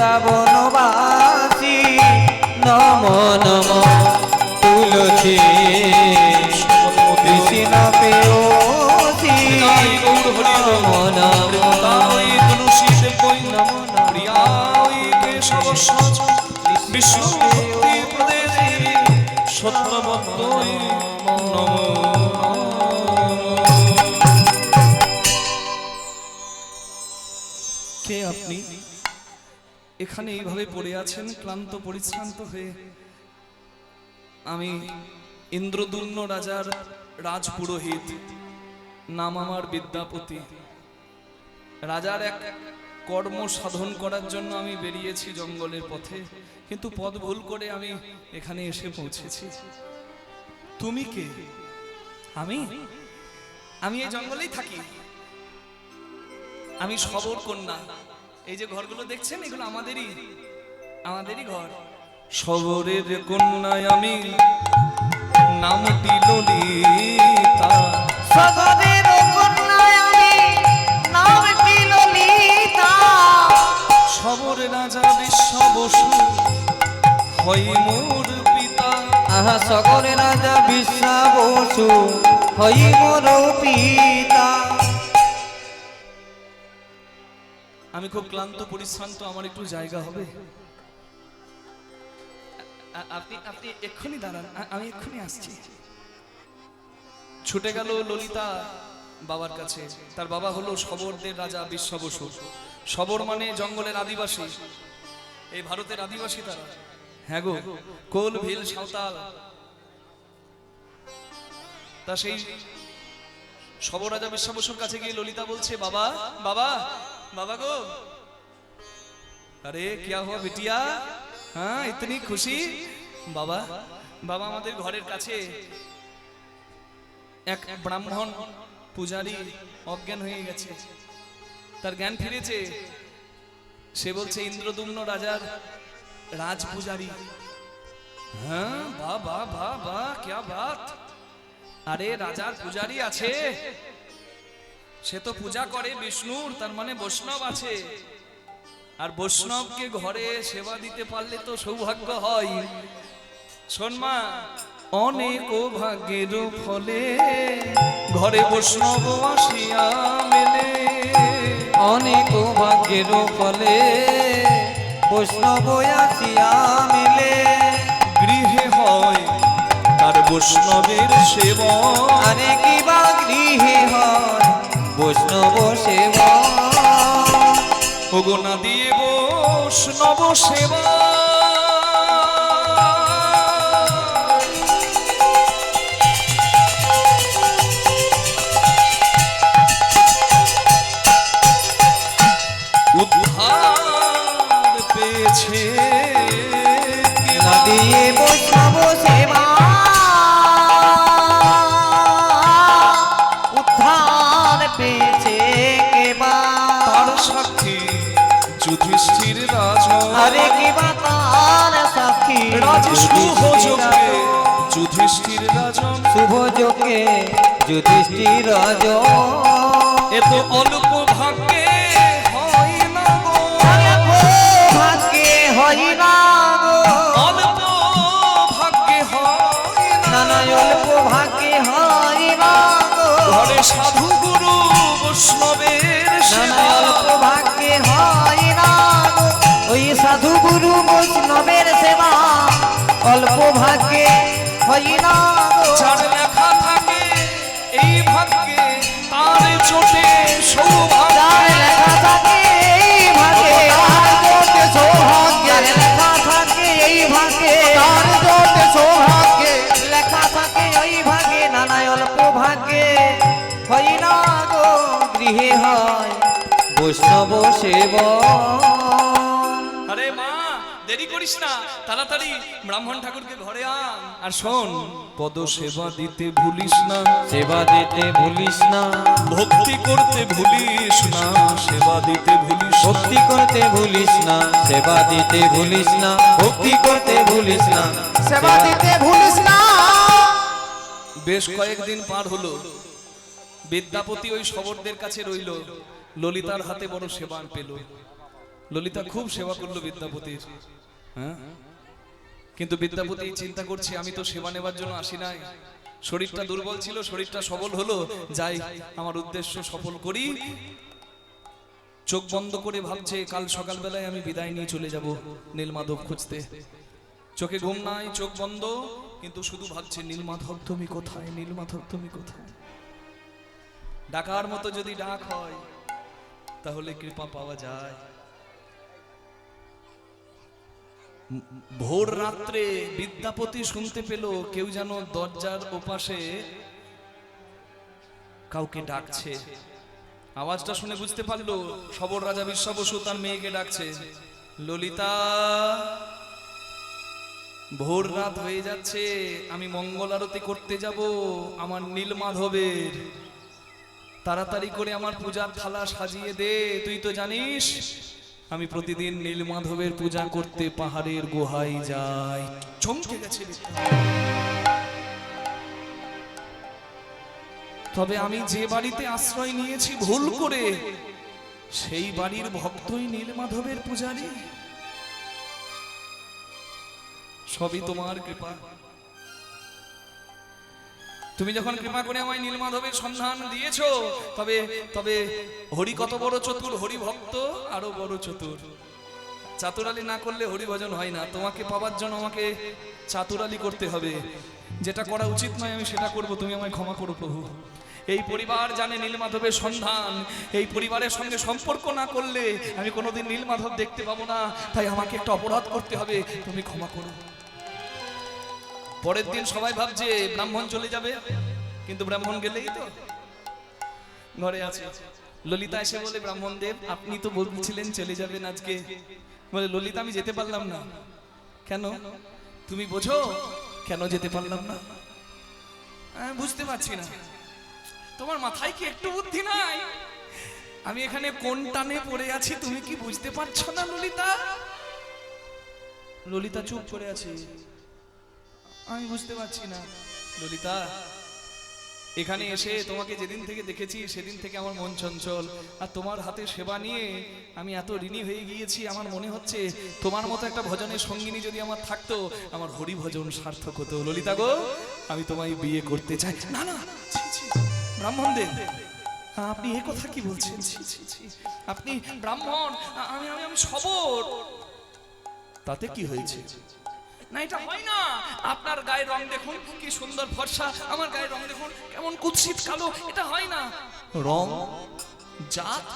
বৃন্দাবনবাসী নম নম তুলসী কৃষ্ণ পেয়সী নম নম তাই তুলসীতে কই প্রিয়াই কেশব সজ বিষ্ণু ভক্তি প্রদেশে সত্যবত্তই কে আপনি এখানে এইভাবে পড়ে আছেন ক্লান্ত পরিশ্রান্ত হয়ে? আমি ইন্দ্রদুম্ন রাজার রাজপুরোহিত, নাম আমার বিদ্যাপতি। রাজার এক কর্ম সাধন করার জন্য আমি বেরিয়েছি জঙ্গলের পথে, কিন্তু পথ ভুল করে আমি এখানে এসে পৌঁছেছি। তুমি কে? আমি আমি এই জঙ্গলেই থাকি। আমি সবর কন্যা। এই যে ঘরগুলো দেখছেন এগুলো আমাদেরই ঘর। সবরের কন্যায় আমি, নামটি ললিতা। সবরের কন্যায় আমি, নামটি ললিতা। সবর রাজা বিশ্ব বসু হয় মোর পিতা। আহা সকলে রাজা বিশ্ব বসু হই মোর পিতা। আমি খুব ক্লান্ত পরিশ্রান্ত, আমার একটু জায়গা হবে? আপনি আপনি এক্ষুনি দাঁড়ান, আমি এক্ষুনি আসছি। ছুটে গেল ললিতা বাবার কাছে। তার বাবা হলো সবরদের রাজা বিশ্ব বসু। সবর মানে জঙ্গলের আদিবাসী, এই ভারতের আদিবাসী তারা। হ্যাঁ গো, কোল ভিল সাঁওতাল। তা সেই সবর রাজা বিশ্ব বসুর কাছে গিয়ে ললিতা বলছে, বাবা বাবা बाबा को, अरे क्या हुआ बिटिया? हाँ इतनी खुशी? बाबा बाबा আমাদের ঘরের কাছে এক ব্রাহ্মণ পূজারী অজ্ঞান হয়ে গেছে, তার জ্ঞান ফিরেছে। সে বলছে ইন্দ্রদুম্ন রাজার রাজ পূজারী। হ্যাঁ বাহ বাহ বাহ বাহ, क्या बात! আরে রাজার পূজারী আছে, সে তো পূজা করে বিষ্ণুর, তার মানে বৈষ্ণব আছে। আর বৈষ্ণবকে ঘরে সেবা দিতে পারলে তো সৌভাগ্য হয়। শোন মা, অনেক ভাগ্যের ফলে ঘরে বৈষ্ণব আসিয়া মেলে। অনেক ভাগ্যের ফলে বৈষ্ণব আসিয়া মেলে। গৃহে হয় তার বৈষ্ণবের সেবা। আরে কি বা গৃহে হয় বৈষ্ণব সেবা। ওগো না দিয়ে বৈষ্ণব সেবা। উদ্ধার পেয়েছে না দিয়ে বৈষ্ণব সেবা। উদ্ধার পেয়েছে কেবা। তার সাক্ষী যুধিষ্ঠির রাজন। আরে কেবা তার সাক্ষী শুভ যোগে যুধিষ্ঠির রাজন। শুভ যোগে যুধিষ্ঠির রাজন। এ তো অল্প ভাগ্যে হয় না গো। অল্প ভাগ্যে হয় না গো। অল্প ভাগ্যে হয় না। না না অল্প ভাগ্যে হয় না গো। ঘরে সাধু গুরু বৈষ্ণবের না না সেবা। অল্প ভাগ্যে হয় না গো। ওই সাধু গুরু বৈষ্ণবের সেবা অল্প ভাগ্যে হয় না গো। যার লেখা থাকে এই ভাগ্যে, তার চোটে সৌভাগ্য। যার লেখা থাকে এই ভাগ্যে, তার জোটে সৌভাগ্যে। যার লেখা থাকে এই ভাগ্যে, তার জোটে সৌভাগ্যে। লেখা থাকে ওই ভাগ্যে, নানা অল্প ভাগ্যে হয় না গো। গৃহে হয় বৈষ্ণব সেবা। আরে মা, দেরি করিস না, তাড়াতাড়ি ব্রাহ্মণ ঠাকুরকে ঘরে আন। আর শোন, পদ সেবা দিতে ভুলিস না। সেবা দিতে ভুলিস না। ভক্তি করতে ভুলিস না। সেবা দিতে ভুলিস না। ভক্তি করতে ভুলিস না। সেবা দিতে ভুলিস না। ভক্তি করতে ভুলিস না। সেবা দিতে ভুলিস না। বেশ কয়েকদিন পার হলো, বিদ্যাপতি ওই শবরদের কাছে রইল। ললিতার হাতে বড় সেবা পেল। ললিতা খুব সেবা করলো বিদ্যাপতির, হ্যাঁ, কিন্তু বিদ্যাপতি চিন্তা করছে আমি তো সেবা নেবার জন্য আসি নাই, শরীরটা দুর্বল ছিল, শরীরটা সবল হলো, যাই আমার উদ্দেশ্য সফল করি। চোখ বন্ধ করে ভাবছে কাল সকালবেলায় আমি বিদায় নিয়ে চলে যাব নীলমাধব খুঁজতে। চোখে ঘুম নাই, চোখ বন্ধ, কিন্তু শুধু ভাবছে নীলমাধব তুমি কোথায়, নীলমাধব তুমি কোথায়। ডাকার মতো যদি ডাক হয় তাহলে কৃপা পাওয়া যায়। ভোর রাত্রে বিদ্যাপতি শুনতে পেল কেউ যেন দরজার ওপাশে কাউকে ডাকছে। আওয়াজটা শুনে বুঝতে পারলো সবর রাজা বিশ্ব বসু তার মেয়েকে ডাকছে, ললিতা ভোর রাত হয়ে যাচ্ছে, আমি মঙ্গল আরতি করতে যাব আমার নীলমাধবের, তাড়াতাড়ি করে আমার পূজার থালা সাজিয়ে দে। তুই তো জানিস আমি প্রতিদিন নীলমাধবের পূজা করতে পাহাড়ের গুহায় যাই। চমকে গেছে। তবে আমি যে বাড়িতে আশ্রয় নিয়েছি ভুল করে, সেই বাড়ির ভক্তই নীলমাধবের পূজারী। সবই তোমার কৃপা। তুমি যখন কৃপা করে আমায় নীলমাধবের সন্ধান দিয়েছো, তবে তবে হরি কত বড় চতুর, হরি ভক্ত আরো বড় চতুর। চাতুরালি না করলে হরি ভজন হয় না। তোমাকে পাওয়ার জন্য আমাকে চাতুরালি করতে হবে। যেটা করা উচিত নয় আমি সেটা করব, তুমি আমায় ক্ষমা করো প্রভু। এই পরিবার জানে নীলমাধবের সন্ধান, এই পরিবারের সঙ্গে সম্পর্ক না করলে আমি কোনোদিন নীলমাধব দেখতে পাবো না, তাই আমাকে একটা অপরাধ করতে হবে, তুমি ক্ষমা করো। পরের দিন সবাই ভাবছে ব্রাহ্মণ চলে যাবে, কিন্তু ব্রাহ্মণ গেলেই তো ঘরে আছে। ললিতা এসে বলে ব্রাহ্মণ দেব আপনি তো বলছিলেন চলে যাবেন আজকে। বলে ললিতা আমি যেতে পারলাম না। কেন? তুমি বোঝো কেন যেতে পারলাম না? বুঝতে পারছি না। তোমার মাথায় কি একটু বুদ্ধি নাই? আমি এখানে কোন টানে পড়ে আছি তুমি কি বুঝতে পারছো না ললিতা? ললিতা চুপ করে আছে। আমি বুঝতে পারছি না। ললিতা এখানে এসে তোমাকে যেদিন থেকে দেখেছি সেদিন থেকে আমার মন চঞ্চল, আর তোমার হাতে সেবা নিয়ে আমি এত ঋণী হয়ে গিয়েছি। আমার মনে হচ্ছে তোমার মতো একটা ভজনের সঙ্গিনী যদি আমার থাকতো আমার হরি ভজন সার্থক হতো। ললিতা গো আমি তোমায় বিয়ে করতে চাই। না না ব্রাহ্মণ দেব আপনি এ কথা কি বলছেন? আপনি ব্রাহ্মণ, আমি আমি আমি সবর। তাতে কি হয়েছে? না এটা হয় না। আপনার গায়ের রং দেখুন কি সুন্দর ফর্সা, আমার গায়ের রং দেখুন কেমন কুৎসিত কালো। এটা হয় না। রং জাত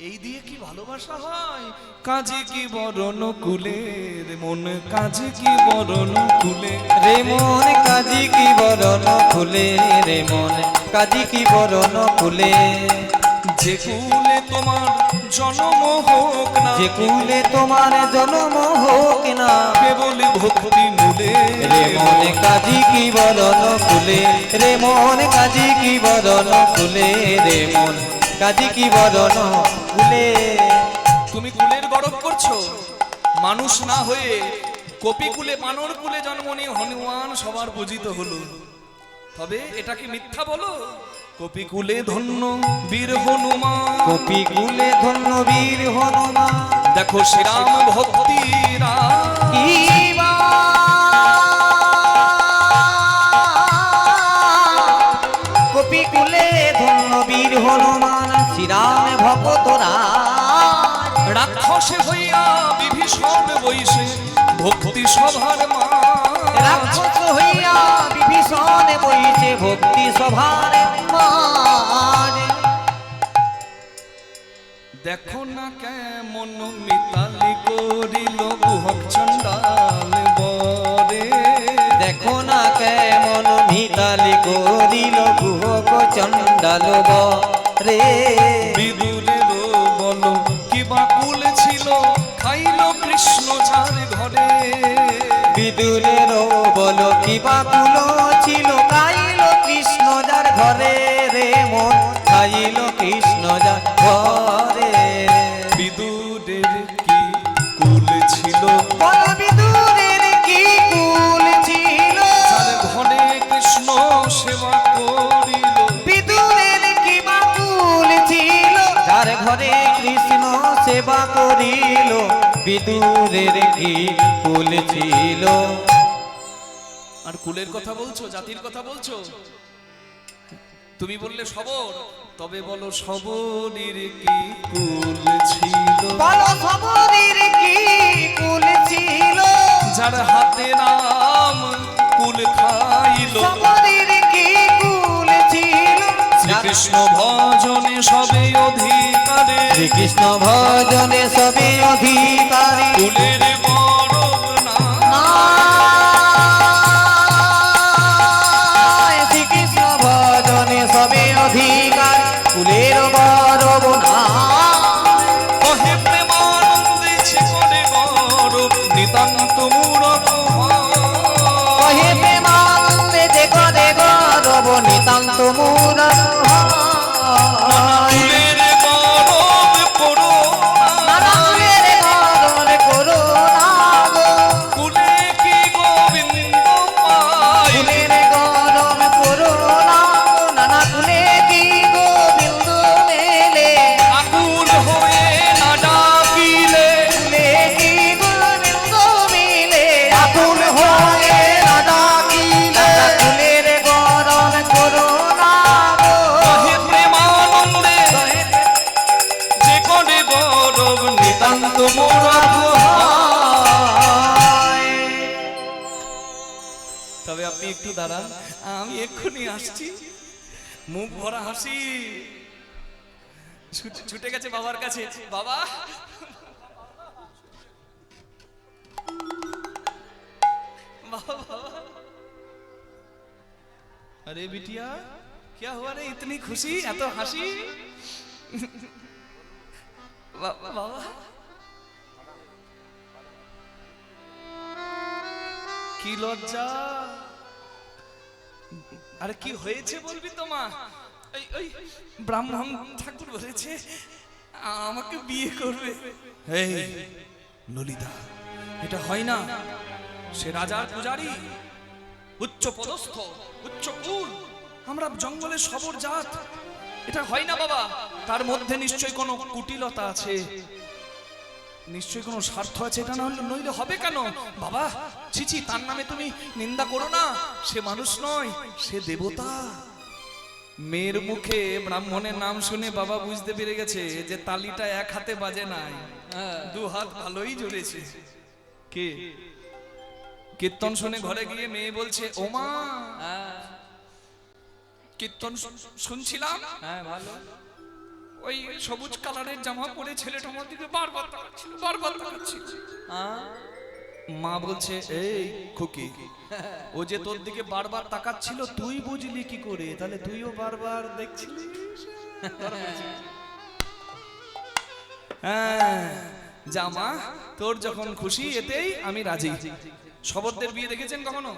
এই দিয়ে কি ভালোবাসা হয়? কাজে কি বরণ কুলে রে মন, কাজে কি বরণ কুলে রে মন, কাজী কি বরণ খুলে রে মন, কাজী কি বরণ খুলে। যে কুলে তোমার জন্ম হোক না, যে কুলে তোমার জন্ম হোক না, কেবল ভক্তি মূলে রে মন কাজী কি বরণ খুলে রে মন, কাজী কি বরণ খুলে রে মন, কাজী কি বরণ খুলে। তুমি কুলের গরব করছো, মানুষ না হয়ে কপি কুলে বানর কুলে জন্ম নিয়ে হনুমান সবার পূজিত হলো। তবে এটা কি মিথ্যা বলো? কপি কুলে ধন্য বীর হনুমান, কপি কুলে ধন্য বীর হনুমান। দেখো শ্রীরাম ভক্তিরা কপি কুলে ধন্য বীর হনুমান, শ্রীরাম ভক্তরা রাক্ষসে হইয়া বিভীষণ বৈশে ভক্তি সভার মা, রাক্ষস হইয়া বিভীষণ বইছে ভক্তি সভার মান। দেখো না কেমন মিতালি করিল গুহক চণ্ডাল বরে, দেখো না কেমন মিতালি করিল গুহক চণ্ডাল বরে। বিদুরের বল কি বাকুল ছিল খাইল কৃষ্ণ যার ঘরে, বিদুরের বল কি বাকুল ছিল খাইল কৃষ্ণ যার ঘরে রে মন, খাইল কৃষ্ণ যার ঘরে। বিদুরের কি কুল ছিল, বল বিদুরের কি কুল ছিল, যার ঘরে কৃষ্ণ সেবা করিল, বিদুরের কি বাকুল ছিল, যার ঘরে কৃষ্ণ সেবা করিল। বিদুরের কি কুল ছিল। আর কুলের কথা বলছো, জাতির কথা বলছো। তুমি বললে সবর, তবে বলো সবরের কি কুল ছিল? বলো সবরের কি কুল ছিল? যার হাতে নাম কুল খাইল। সবরের কি কুল ছিল? শ্রীকৃষ্ণ ভজনে সবে অধিকারে, শ্রীকৃষ্ণ ভজনে সবে অধিকারী। কুলের গৌরব না শ্রীকৃষ্ণ ভজনে সবে অধিকার, কুলের গৌরব না। কহে প্রেমানন্দে ছেকড়ে গৌরব নিতান্ত মূরখ কহে প্রেমানন্দে যে করে গৌরব নিতান্ত মূরখ হয়। কুলের গৌরব করো নানা কুলের গৌরব করো না গো। কুলে কি গোবিন্দ পাই। কুলের গৌরব করো না গো। নানা কুলে কি গোবিন্দ মেলে। আকুল হয়ে না ডাকিলে কুলে কি গোবিন্দ মিলে। আকুল হয়ে না ডাকিলে। কুলের গৌরব করো না গো। কহে প্রেমানন্দে যে করে গৌরব নিতান্ত মূরখ হয়। তবে আপনি একটু দাঁড়ান, আমি এক্ষুনি আসছি। মুখ ভরা হাসি, ছুটে গেছে বাবার কাছে। বাবা, अरे बिटिया क्या हुआ रे, इतनी खुशी, এত হাসি? বাবা, কি লজ্জা। আরে কি হয়েছে বলবি তো মা? ওই ব্রাহ্মণ ঠাকুর বলেছে আমাকে বিয়ে করবে। এই ললিতা, এটা হয় না। সে রাজার পূজারী, উচ্চ পদস্থ, উচ্চ কুল, আমরা জঙ্গলের সবর জাত। এটা হয় না বাবা। তার মধ্যে নিশ্চয়ই কোনো কুটিলতা আছে, নিশ্চয়ই কোনো স্বার্থ আছে। এটা না হলে নইলে হবে কেন বাবা? ছিছি, তার নামে তুমি নিন্দা করো না। সে মানুষ নয়, সে দেবতা। মেয়ের মুখে ব্রাহ্মণের নাম শুনে বাবা বুঝতে পেরে গেছে যে তালিটা এক হাতে বাজে নাই, দু হাত ভালোই জুড়েছে। কে? কীর্তন শুনে ঘরে গিয়ে মেয়ে বলছে, ও মা, কীর্তন শুনছিলাম, ভালো। ওই সবুজ কালারের জামা পরে ছেলেটা আমার দিকে বারবার তাকাচ্ছিল, বারবার তাকাচ্ছিল। মা বলছে, এই খুকি, ও যে তোর দিকে বারবার তাকাচ্ছিল তুই বুঝলি কি করে? তাহলে তুইও বারবার দেখছিলি। হ্যাঁ, জামা তোর যখন খুশি এতেই আমি রাজি। শবরদের বিয়ে দেখেছেন কখনো?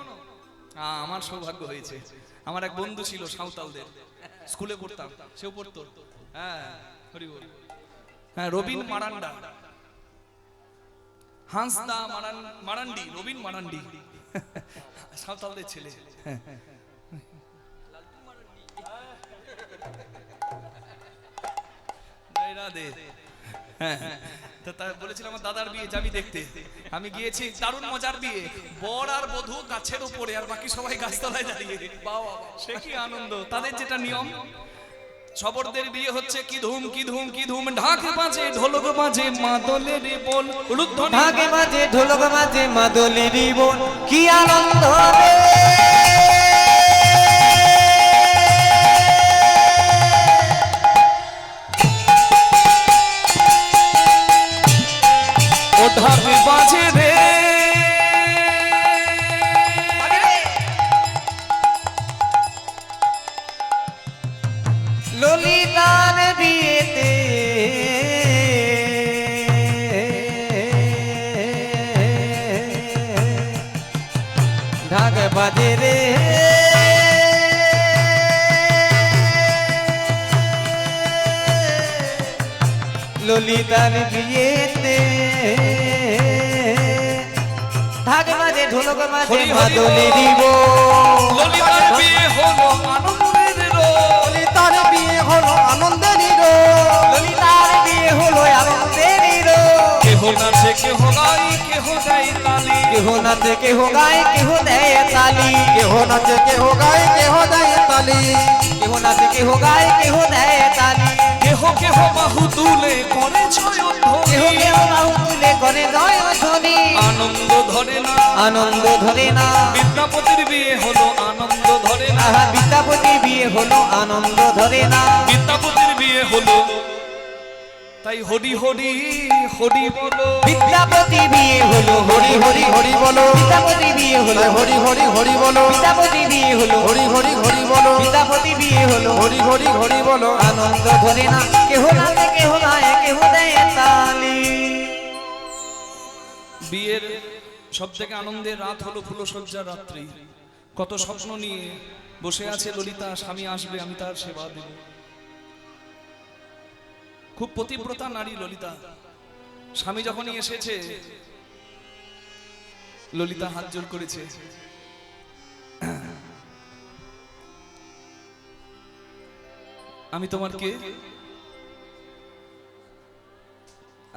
আমার সৌভাগ্য হয়েছে। আমার এক বন্ধু ছিল সাঁওতালদের, স্কুলে পড়তাম, সেও পড়তো। হ্যাঁ, হরি বল। হ্যাঁ, রবিন মারান্ডা, হাঁসদা মারান্ডি, রবিন মারান্ডি, সাঁওতালদের ছেলে। বলেছিলাম আমার দাদার বিয়ে যাবি দেখতে। আমি গিয়েছি, দারুণ মজার বিয়ে। বর আর বধূ গাছের উপরে, আর বাকি সবাই গাছতলায় দাঁড়িয়ে। সে কি আনন্দ! তাদের যেটা নিয়ম, শবরদের বিয়ে হচ্ছে কি ধুম কি ধুম কি ধুম, ঢাক বাজে ঢোলক বাজে মাদলের বোল, ঢাক বাজে ঢোলক বাজে মাদলের বোল, কি আনন্দ রে। ও ঢাক বাজে রে, ললিতার বিয়েতে ঢাক বাজে রে। ললিতার বিয়েতে ঢাক বাজে ঢোলক বাজে মাদলের বোল। ললিতার বিয়ে হলো আনন্দের রোল, ললিতার বিয়ে হলো আনন্দের রোল, ললিতার বিয়ে হলো আনন্দের রোল। কেহ নাচে কেহ গায় কেহ দেয় তালি, কেহ নাচে কেহ গায় কেহ দেয় তালি, কেহ নাচে কেহ গায় কেহ দেয় তালি, কেহ নাচে কেহ গায় কেহ দেয় তালি, কেহ কেহ বাহু তুলে করে কেহ জয়ধ্বনি, কেহ বাহু তুলে করে জয় ধ্বনি, আনন্দ ধরে না আনন্দ ধরে না। বিদ্যাপতির বিয়ে হলো আনন্দ ধরে না, আহা বিদ্যাপতির বিয়ে হলো আনন্দ ধরে না, বিদ্যাপতির বিয়ে হলো তাই হরি হরি হরি বলো, বিদ্যাপতি বিয়ে হলো হরি হরি হরি বলো, বিদ্যাপতি বিয়ে হলো হরি হরি হরি বলো, বিদ্যাপতি বিয়ে হলো হরি হরি হরি বলো, বিদ্যাপতি বিয়ে হলো হরি হরি হরি বলো। আনন্দ ধরে না, কেহ নাচে কেহ গায় কেহ দেয় তালি। বিয়ের সব থেকে আনন্দের রাত হলো ফুলসজ্জার রাত্রি। কত স্বপ্ন নিয়ে বসে আছে ললিতা, স্বামী আসবে আমি তার সেবা দেব। খুব পতিব্রতা নারী ললিতা। স্বামী যখনই এসেছে ললিতা হাত জোড় করেছে, আমি তোমার কে?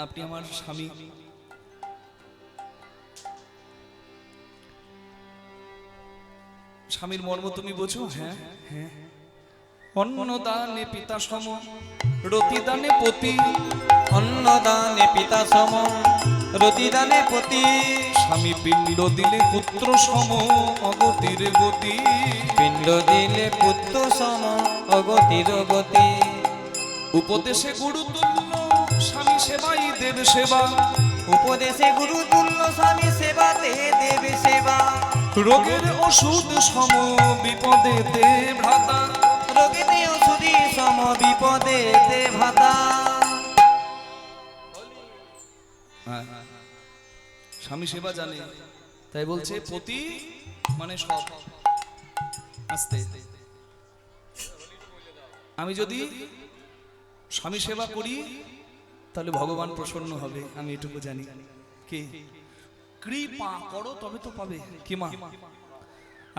আপনি আমার স্বামী। স্বামীর মর্ম তুমি বোঝো? হ্যাঁ হ্যাঁ। অন্নদানে পিতা সম, রতিদানে পতি, অন্নদানে পিতা সম, রতিদানে পতি, স্বামী পিণ্ড দিলে পুত্র সম, অগতির গতি, পিণ্ড দিলে পুত্র সম, অগতির গতি, উপদেশে গুরু তুল্য, স্বামী সেবাই দেব সেবা, উপদেশে গুরু তুল্য, স্বামী সেবাতে দেবে সেবা, রোগের ওষুধ সম, বিপদেতে ভ্রাতা, রোগেতে ওষুধি সম, বিপদেতে ভাতা। স্বামী সেবা জানে, তাই বলছে পতি মানে সব। আস্তে আমি যদি স্বামী সেবা করি তাহলে ভগবান প্রসন্ন হবে, আমি এটুকু জানি। কি কৃপা করো তবে তো পাবে। কি মা,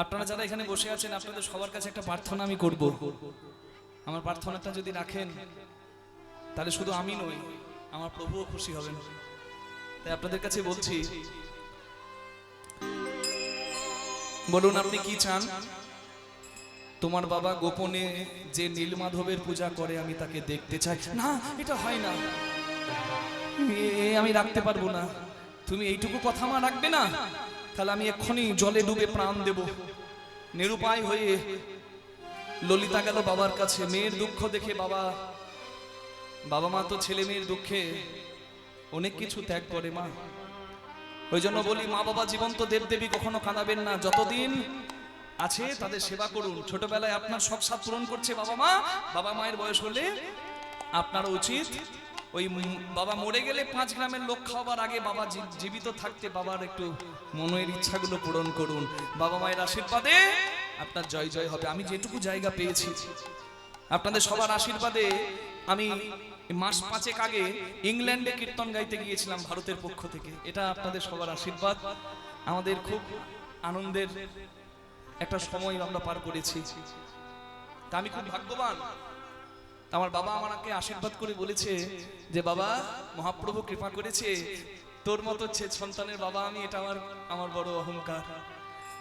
আপনারা যারা এখানে বসে আছেন আপনাদের সবার কাছে একটা প্রার্থনা আমি করব। আমার প্রার্থনাটা যদি রাখেন তাহলে শুধু আমি নই, আমার প্রভুও খুশি হবেন। তাই আপনাদের কাছে বলছি, বলুন আপনি কি চান? তোমার বাবা গোপনে যে নীলমাধবের পূজা করে আমি তাকে দেখতে চাই। না, এটা হয় না, আমি রাখতে পারবো না। তুমি এইটুকু কথা মা রাখবে না? তাহলে আমি এক্ষুনি জলে ডুবে প্রাণ দেব। নিরুপায় হয়ে ললিতা গেল বাবার কাছে। মেয়ের দুঃখ দেখে বাবা মা তো ছেলে মেয়ের দুঃখে অনেক কিছু ত্যাগ করে মা। ওই জন্য বলি, মা বাবা জীবন্ত দেবদেবী কখনো কাঁদাবেন না। যতদিন আছে তাদের সেবা করুন। ছোটবেলায় আপনার সব সাধ পূরণ করছে বাবা মা। বাবা মায়ের বয়স হলে আপনার উচিত ওই বাবা মরে গেলে 5 গ্রামের লোক খাওয়ার আগে বাবা জীবিত থাকতে বাবার একটু মনের ইচ্ছাগুলো পূরণ করুন। বাবা মায়ের আশীর্বাদে আপনার জয় জয় হবে। আমি যেটুকু জায়গা পেয়েছি আপনাদের সবার আশীর্বাদে, আমি মাস 5 আগে ইংল্যান্ডে কীর্তন গাইতে গিয়েছিলাম ভারতের পক্ষ থেকে। এটা আপনাদের সবার আশীর্বাদ। আমাদের খুব আনন্দের একটা সময় আমরা পার করেছি। তা আমি খুব ভাগ্যবান। আমার বাবা আমাকে আশীর্বাদ করে বলেছে যে বাবা, মহাপ্রভু কৃপা করেছে, তোর মতো সন্তানের বাবা আমি, এটা আমার বড় অহংকার।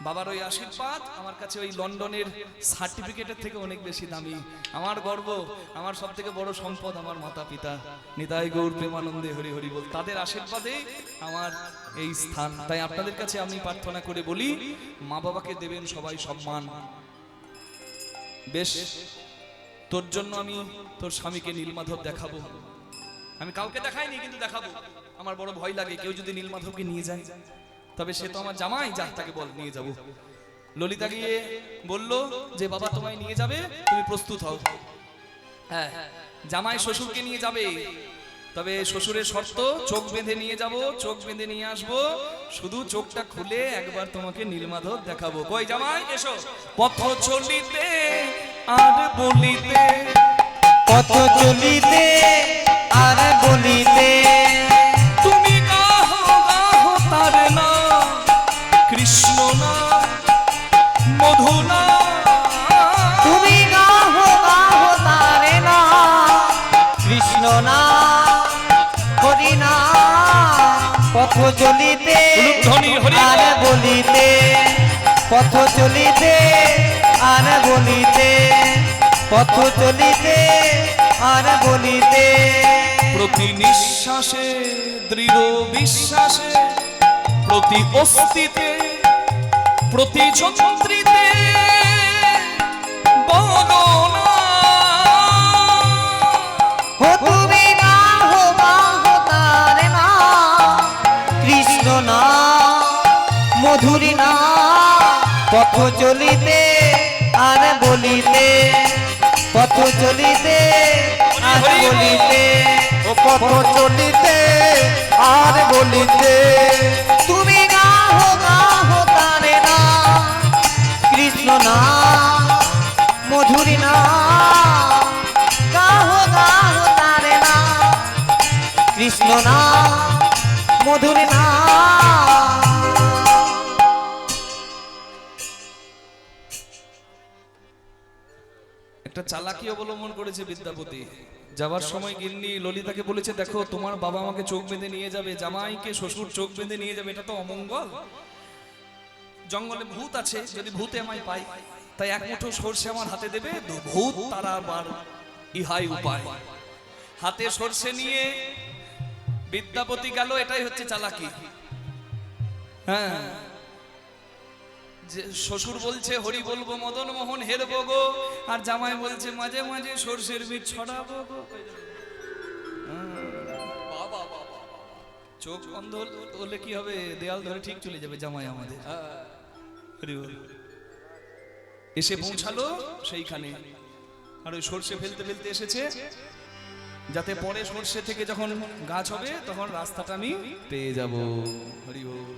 বাবার ওই আশীর্বাদ আমার কাছে ওই লন্ডনের সার্টিফিকেটের থেকে অনেক বেশি দামি। আমার গর্ব, আমার সব থেকে বড় সম্পদ আমার মাতা পিতা। নিতাই গৌর প্রেমানন্দে হরি হরি বল। তাদের আশীর্বাদে আমার এই স্থান। তাই আপনাদের কাছে আমি প্রার্থনা করে বলি, মা বাবাকে দেবেন সবাই সম্মান। বেশ, তোর জন্য আমি তোর স্বামীকে নীলমাধব দেখাবো। আমি কাউকে দেখাইনি, কিন্তু দেখাবো। আমার বড় ভয় লাগে কেউ যদি নীলমাধবকে নিয়ে যায়, তবে সে তো আমার জামাই, যা তাকে বল নিয়ে যাব। ললিতা গিয়ে বলল যে বাবা তোমায় নিয়ে যাবে, তুমি প্রস্তুত হও। হ্যাঁ, জামাই শ্বশুরকে নিয়ে যাবে, তবে শ্বশুরের শর্ত চোখ বেঁধে নিয়ে যাব, চোখ বেঁধে নিয়ে আসবো, শুধু চোখটা খুলে একবার তোমাকে নীলমাধব দেখাবো। কই জামাই এসো। পথ চলিতে আর বলিতে, পথ চলিতে আর বলিতে, তুমি গাহো গাহো তার না, কৃষ্ণ না মধু না, তুমি গাহো গাহো তারে না, কৃষ্ণ না হরি না পথ চলিতে উলুধ্বনি হরি বল। আর বলিতে পথ চলিতে আর বলিতে পথ চলিতে আর বলিতে প্রতি নিঃশ্বাসে দৃঢ় বিশ্বাসে প্রতি অস্তিতে প্রতি চন্দ্রিতে বলো না হো তুমি না হো তারে না কৃষ্ণ না মধুরী না পথ চলিতে আর বলিতে পথ চলিতে আর বলিতে ও পথ চলিতে আর বলিতে তুমি না হো তারে না কৃষ্ণ না মধুরী না গাহো তারে না কৃষ্ণ না মধুরী না একটা চালাকি অবলম্বন করেছে বিদ্যাপতি। যাবার সময় গিন্নি ললিতাকে বলেছে, দেখো তোমার বাবা আমাকে চোখ বেঁধে নিয়ে যাবে, জামাইকে শ্বশুর চোখ বেঁধে নিয়ে যাবে, এটা তো অমঙ্গল। জঙ্গলে ভূত আছে, যদি ভূতে আমায় পাই, তাই এক মুঠো সর্ষে আমার হাতে দেবে, ভূত তারা আবার ইহাই উপায়। হাতে সর্ষে নিয়ে বিদ্যাপতি গেল, এটাই হচ্ছে চালাকি। হ্যাঁ, যে শ্বশুর বলছে হরি বলবো মদন মোহন হেরবো গো, আর জামাই বলছে মাঝে মাঝে সর্ষের বীজ ছড়াবো গো। চোখ বন্ধ হলে কি হবে, দেয়াল ধরে ঠিক চলে যাবে জামাই আমাদের। হরি বল। এসে পৌঁছালো সেইখানে, আর ওই সর্ষে ফেলতে ফেলতে এসেছে, যাতে পরে সর্ষে থেকে যখন গাছ হবে তখন রাস্তাটা আমি পেয়ে যাব। হরি বল।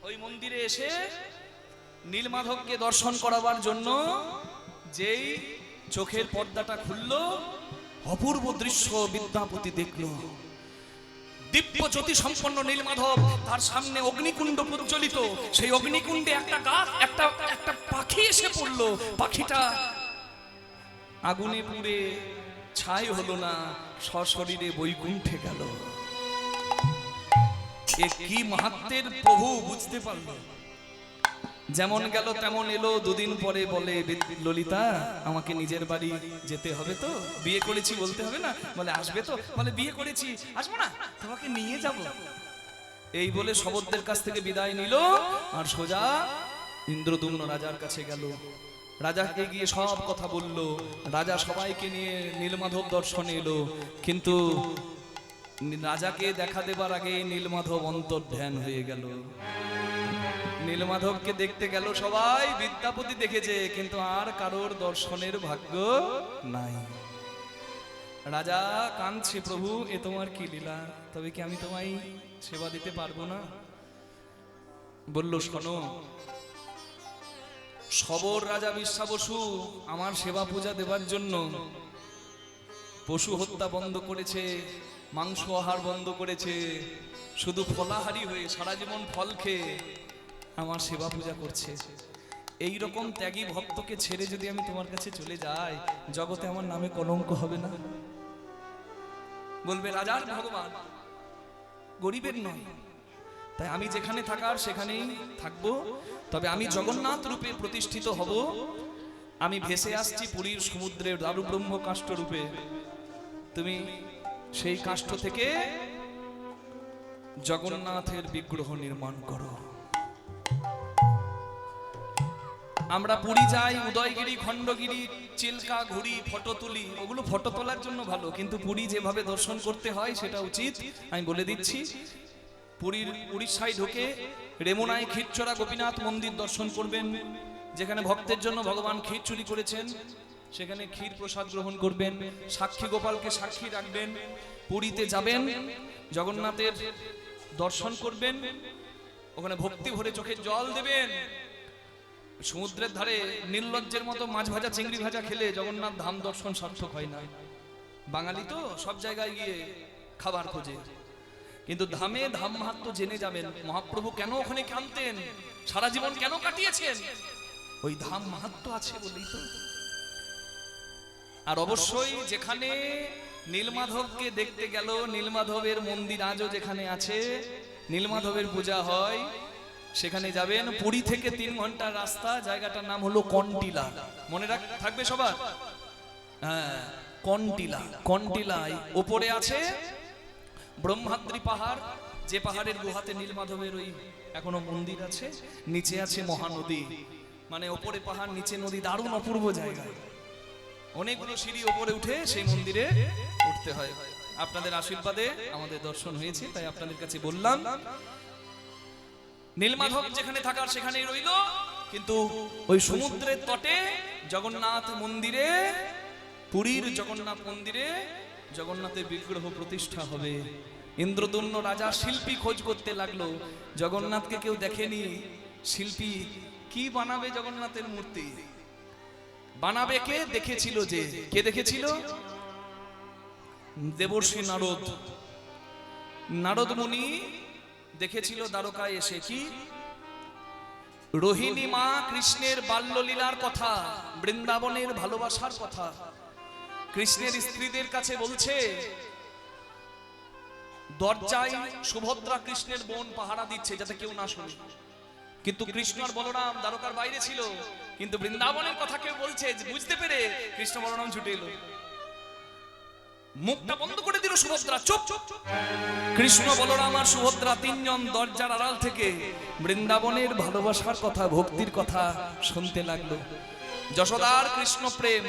ওই মন্দিরে এসে নীলমাধবকে দর্শন করাবার জন্য যেই চোখের পর্দাটা খুললো, অপূর্ব দৃশ্য বিদ্যাপতি দেখলো। দিব্য জ্যোতি সম্পন্ন নীলমাধব, তার সামনে অগ্নিকুণ্ড প্রজ্বলিত, সেই অগ্নিকুণ্ডে একটা গাছ একটা পাখি এসে পড়লো। পাখিটা আগুনে পুড়ে ছাই হলো না, সশরীরে বৈকুণ্ঠে গেল। এ কি মাহাত্মের প্রভু বুঝতে পারলো। যেমন গেল তেমন এলো। দুদিন পরে বলে, ললিতা আমাকে নিজের বাড়ি যেতে হবে তো, বিয়ে করেছি বলতে হবে না। বলে আসবে তো, বলে বিয়ে করেছি, আসবো না, তোমাকে নিয়ে যাব। এই বলে শবরদের কাছ থেকে বিদায় নিল, আর সোজা ইন্দ্রদুম্ন রাজার কাছে গেল। রাজাকে গিয়ে সব কথা বলল। রাজা সবাইকে নিয়ে নীলমাধব দর্শনে এলো, কিন্তু রাজাকে দেখা দেবার আগে নীলমাধব অন্তর্ধ্যান হয়ে গেল। নীলমাধবকে দেখতে গেল সবাই, বিদ্যাপতি দেখেছে, কিন্তু আর কারোর দর্শনের ভাগ্য নাই। রাজা কাঁদছে, প্রভু এ তোমার কি লীলা, তবে কি আমি তোমায় সেবা দিতে পারবো না? বলল, শোনো, সবর রাজা বিশ্বা বসু আমার সেবা পূজা দেবার জন্য পশু হত্যা বন্ধ করেছে, মাংস আহার বন্ধ করেছে, শুধু ফলাহারি হয়ে সারা জীবন ফল খেয়ে আমার সেবা পূজা করছে। এই রকম ত্যাগী ভক্তকে ছেড়ে যদি আমি তোমার কাছে চলে যাই, জগতে আমার নামে কলঙ্ক হবে না? বলবে রাজার ভগবান, গরিবের নয়, তাই আমি যেখানে থাকার সেখানেই থাকবো। তবে আমি জগন্নাথ রূপে প্রতিষ্ঠিত হব। আমি ভেসে আসছি পুরীর সমুদ্রের দারু ব্রহ্ম কাষ্ঠ রূপে। তুমি সেই কাষ্ঠ থেকে জগন্নাথের বিগ্রহ নির্মাণ করো। আমরা পুরী যাই, উদয়গিরি, খণ্ডগিরি, চিল্কা ঘুরি, ফটো তুলি, ওগুলো ফটো তোলার জন্য ভালো, কিন্তু পুরী যেভাবে দর্শন করতে হয় সেটা উচিত। আমি বলে দিচ্ছি, পুরীর উড়িষ্যায় ঢুকে রেমুনায় ক্ষীরচোরা গোপীনাথ মন্দির দর্শন করবেন, যেখানে ভক্তের জন্য ভগবান ক্ষীর চুরি করেছেন, সেখানে ক্ষীর প্রসাদ গ্রহণ করবেন। সাক্ষী গোপালকে সাক্ষী রাখবেন। পুরীতে যাবেন, জগন্নাথের দর্শন করবেন, ওখানে ভক্তি ভরে চোখে জল দেবেন। সমুদ্রের ধারে নির্লজ্জের মতো মাছ ভাজা চিংড়ি ভাজা খেলে জগন্নাথ ধাম দর্শন সার্থক হয় না। বাঙালি তো সব জায়গায় গিয়ে খাবার খোঁজে, কিন্তু ধামে ধাম মাহাত্ম্য জেনে যাবেন। মহাপ্রভু কেন ওখানে কাঁদতেন, সারা জীবন কেন কাটিয়েছেন, ওই ধাম মাহাত্ম্য আছে বলেই তো। আর অবশ্যই যেখানে নীলমাধবকে দেখতে গেল। নীলমাধবের মন্দির আজও যেখানে আছে, নীলমাধবের পূজা হয়, সেখানে যাবেন। পুরী থেকে 3 ঘন্টার রাস্তা, জায়গাটার নাম হলো কন্টিলা। মনে থাকবে সবার? হ্যাঁ, কন্টিলা। কন্টিলায় ওপরে আছে ব্রহ্মাদ্রি পাহাড়, যে পাহাড়ের গুহাতে নীলমাধবের ওই এখনো মন্দির আছে। নিচে আছে মহানদী, মানে ওপরে পাহাড় নিচে নদী, দারুণ অপূর্ব জায়গা। অনেকগুলো সিঁড়ি ওপরে উঠে সেই মন্দিরে উঠতে হয়। আপনাদের আশীর্বাদে আমাদের দর্শন হয়েছে, তাই আপনাদের কাছে বললাম। নীলমাধব যেখানে থাকার সেখানেই রইল, কিন্তু ওই সমুদ্রের তটে জগন্নাথ মন্দিরে, পুরীর জগন্নাথ মন্দিরে জগন্নাথের বিগ্রহ প্রতিষ্ঠা হবে। ইন্দ্রদুম্ন রাজা শিল্পী খোঁজ করতে লাগলো, জগন্নাথকে কেউ দেখেনি। শিল্পী কি বানাবে জগন্নাথের মূর্তি? বানাবে কে? দেখেছিল যে, কে দেখেছিল? দেবর্ষি নারদ। নারদ মুনি দেখেছিল দ্বারকায় এসে কি রোহিণী মা কৃষ্ণের বাল্যলীলার কথা, বৃন্দাবনের ভালোবাসার কথা কৃষ্ণের স্ত্রীদের কাছে বলছে। দরজায় সুভদ্রা কৃষ্ণের বোন পাহারা দিচ্ছে যাতে কেউ না শোনে, কিন্তু কৃষ্ণ আর বলরাম দ্বারকার বাইরে ছিল, কিন্তু বৃন্দাবনের কথা কেউ বলছে। বুঝতে পেরে কৃষ্ণ বলরাম ছুটে এলো, মুখটা বন্ধ করে দিল সুভদ্রা, চুপ। কৃষ্ণ বলরাম আর সুভদ্রা 3 জন দরজার আড়াল থেকে বৃন্দাবনের ভালোবাসার কথা, ভক্তির কথা শুনতে লাগলো। যশোদার কৃষ্ণ প্রেম,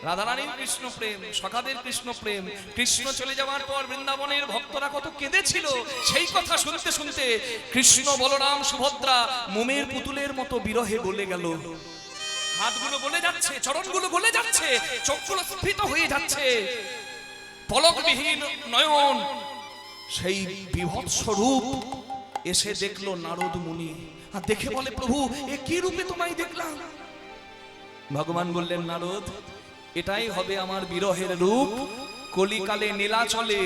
রাধারানীর কৃষ্ণ প্রেম, সখাদের কৃষ্ণ প্রেম। কৃষ্ণ চলে যাওয়ার পর বৃন্দাবনের ভক্তরা কত কেঁদেছিল, সেই কথা শুনতে শুনতে কৃষ্ণ বলরাম সুভদ্রা মোমের পুতুলের মতো বিরহে গলে গেল। হাতগুলো গলে যাচ্ছে, চরণগুলো গলে যাচ্ছে, চোখগুলো স্ফীত হয়ে যাচ্ছে, পলকবিহীন নয়ন। সেই বিভৎস রূপ এসে দেখলো নারদ মুনি, আর দেখে বলে, প্রভু এ কি রূপে তোমায় দেখলাম? ভগবান বললেন, নারদ এটাই হবে আমার বিরহের রূপ। কলিকালে নীলাচলে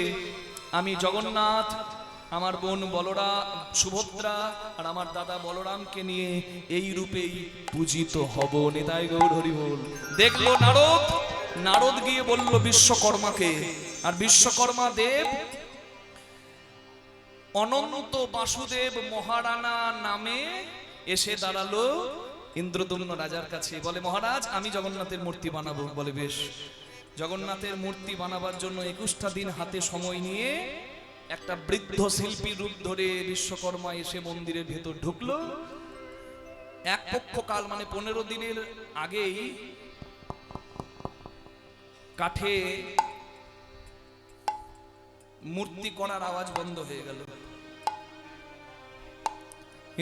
আমি জগন্নাথ, আমার বোন সুভদ্রা আর আমার দাদা বলরামকে নিয়ে এই রূপেই পূজিত হব। নিতাই গৌর হরি বল। দেখলো নারদ, নারদ গিয়ে বলল বিশ্বকর্মাকে, আর বিশ্বকর্মা দেব অনন্ত বাসুদেব মহারানা নামে এসে দাঁড়ালো ইন্দ্রদুম্ন রাজার কাছে। বলে, মহারাজ আমি জগন্নাথের মূর্তি বানাবো। বলে, বেশ। জগন্নাথের মূর্তি বানাবার জন্য 21টা দিন হাতে সময় নিয়ে একটা বৃদ্ধ শিল্পী রূপ ধরে বিশ্বকর্মা এসে মন্দিরের ভেতর ঢুকলো। এক পক্ষকাল মানে 15 দিনের আগেই কাঠে মূর্তি করার আওয়াজ বন্ধ হয়ে গেল।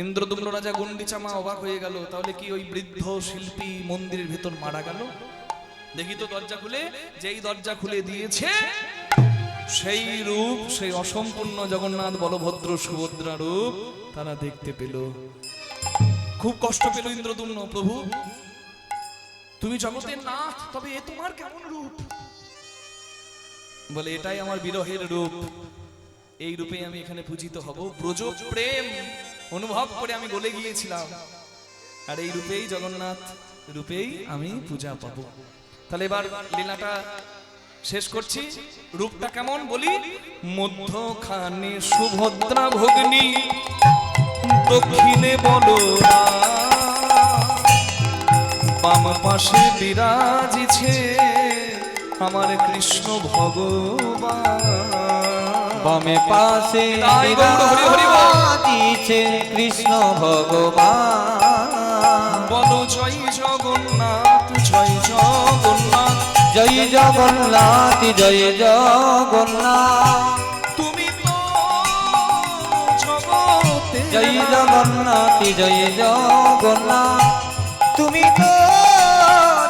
ইন্দ্রদুম্ন রাজা গুন্ডিচামা অবাক হয়ে গেল, তাহলে কি ওই বৃদ্ধ শিল্পী মন্দিরের ভেতর মারা গেল? দেখি তো দরজা খুলে। যেই দরজা খুলে দিয়েছে, সেই রূপ, সেই অসম্পূর্ণ জগন্নাথ বলভদ্র সুভদ্রা রূপ তারা দেখতে পেল। খুব কষ্ট পেল ইন্দ্রদুম্ন, প্রভু তুমি জগতের নাথ, তবে এ তোমার কেমন রূপ? বলে, এটাই আমার বিরহের রূপ, এই রূপে আমি এখানে পূজিত হব। ব্রজ প্রেম অনুভব করে আমি গলে গিয়েছিলাম, আর এই রূপেই জগন্নাথ রূপেই আমি পূজা পাবো। তাহলে এবার লীলাটা শেষ করছি। রূপটা কেমন বলি। মধ্যখানে সুভদ্রা ভগ্নী, দক্ষিণে বলরাম, বাম পাশে বিরাজিছে আমার কৃষ্ণ ভগবান। বামে পাশে বিরাজিছে কৃষ্ণ ভগবান। বলো জয় জগন্নাথ, জয় জগন্নাথ, জয় জগন্নাথ, জয় জগন্নাথ। তুমি তো জগতে, জয় জগন্নাথ, জয় জগন্নাথ, তুমি তো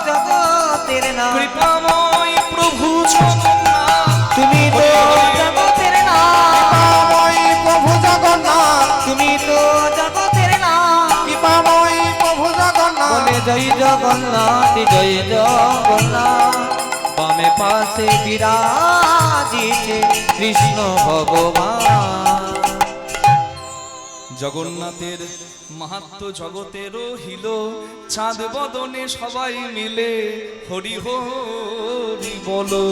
জগতের নাথ। কৃপাময় প্রভু জগন্নাথ, তুমি তো জগতের নাথ। কৃপাময় প্রভু জগন্নাথ, তুমি তো জগতের নাথ। কৃপাময় প্রভু জগন্নাথ। বলে, জয় জগন্নাথ, জয় জগন্নাথ, বামে পাশে বিরাজিছে কৃষ্ণ ভগবান। জগন্নাথের মাহাত্ম্য জগতে রহিল, চাঁদ বদনে সবাই মিলে হরি হরি বলো।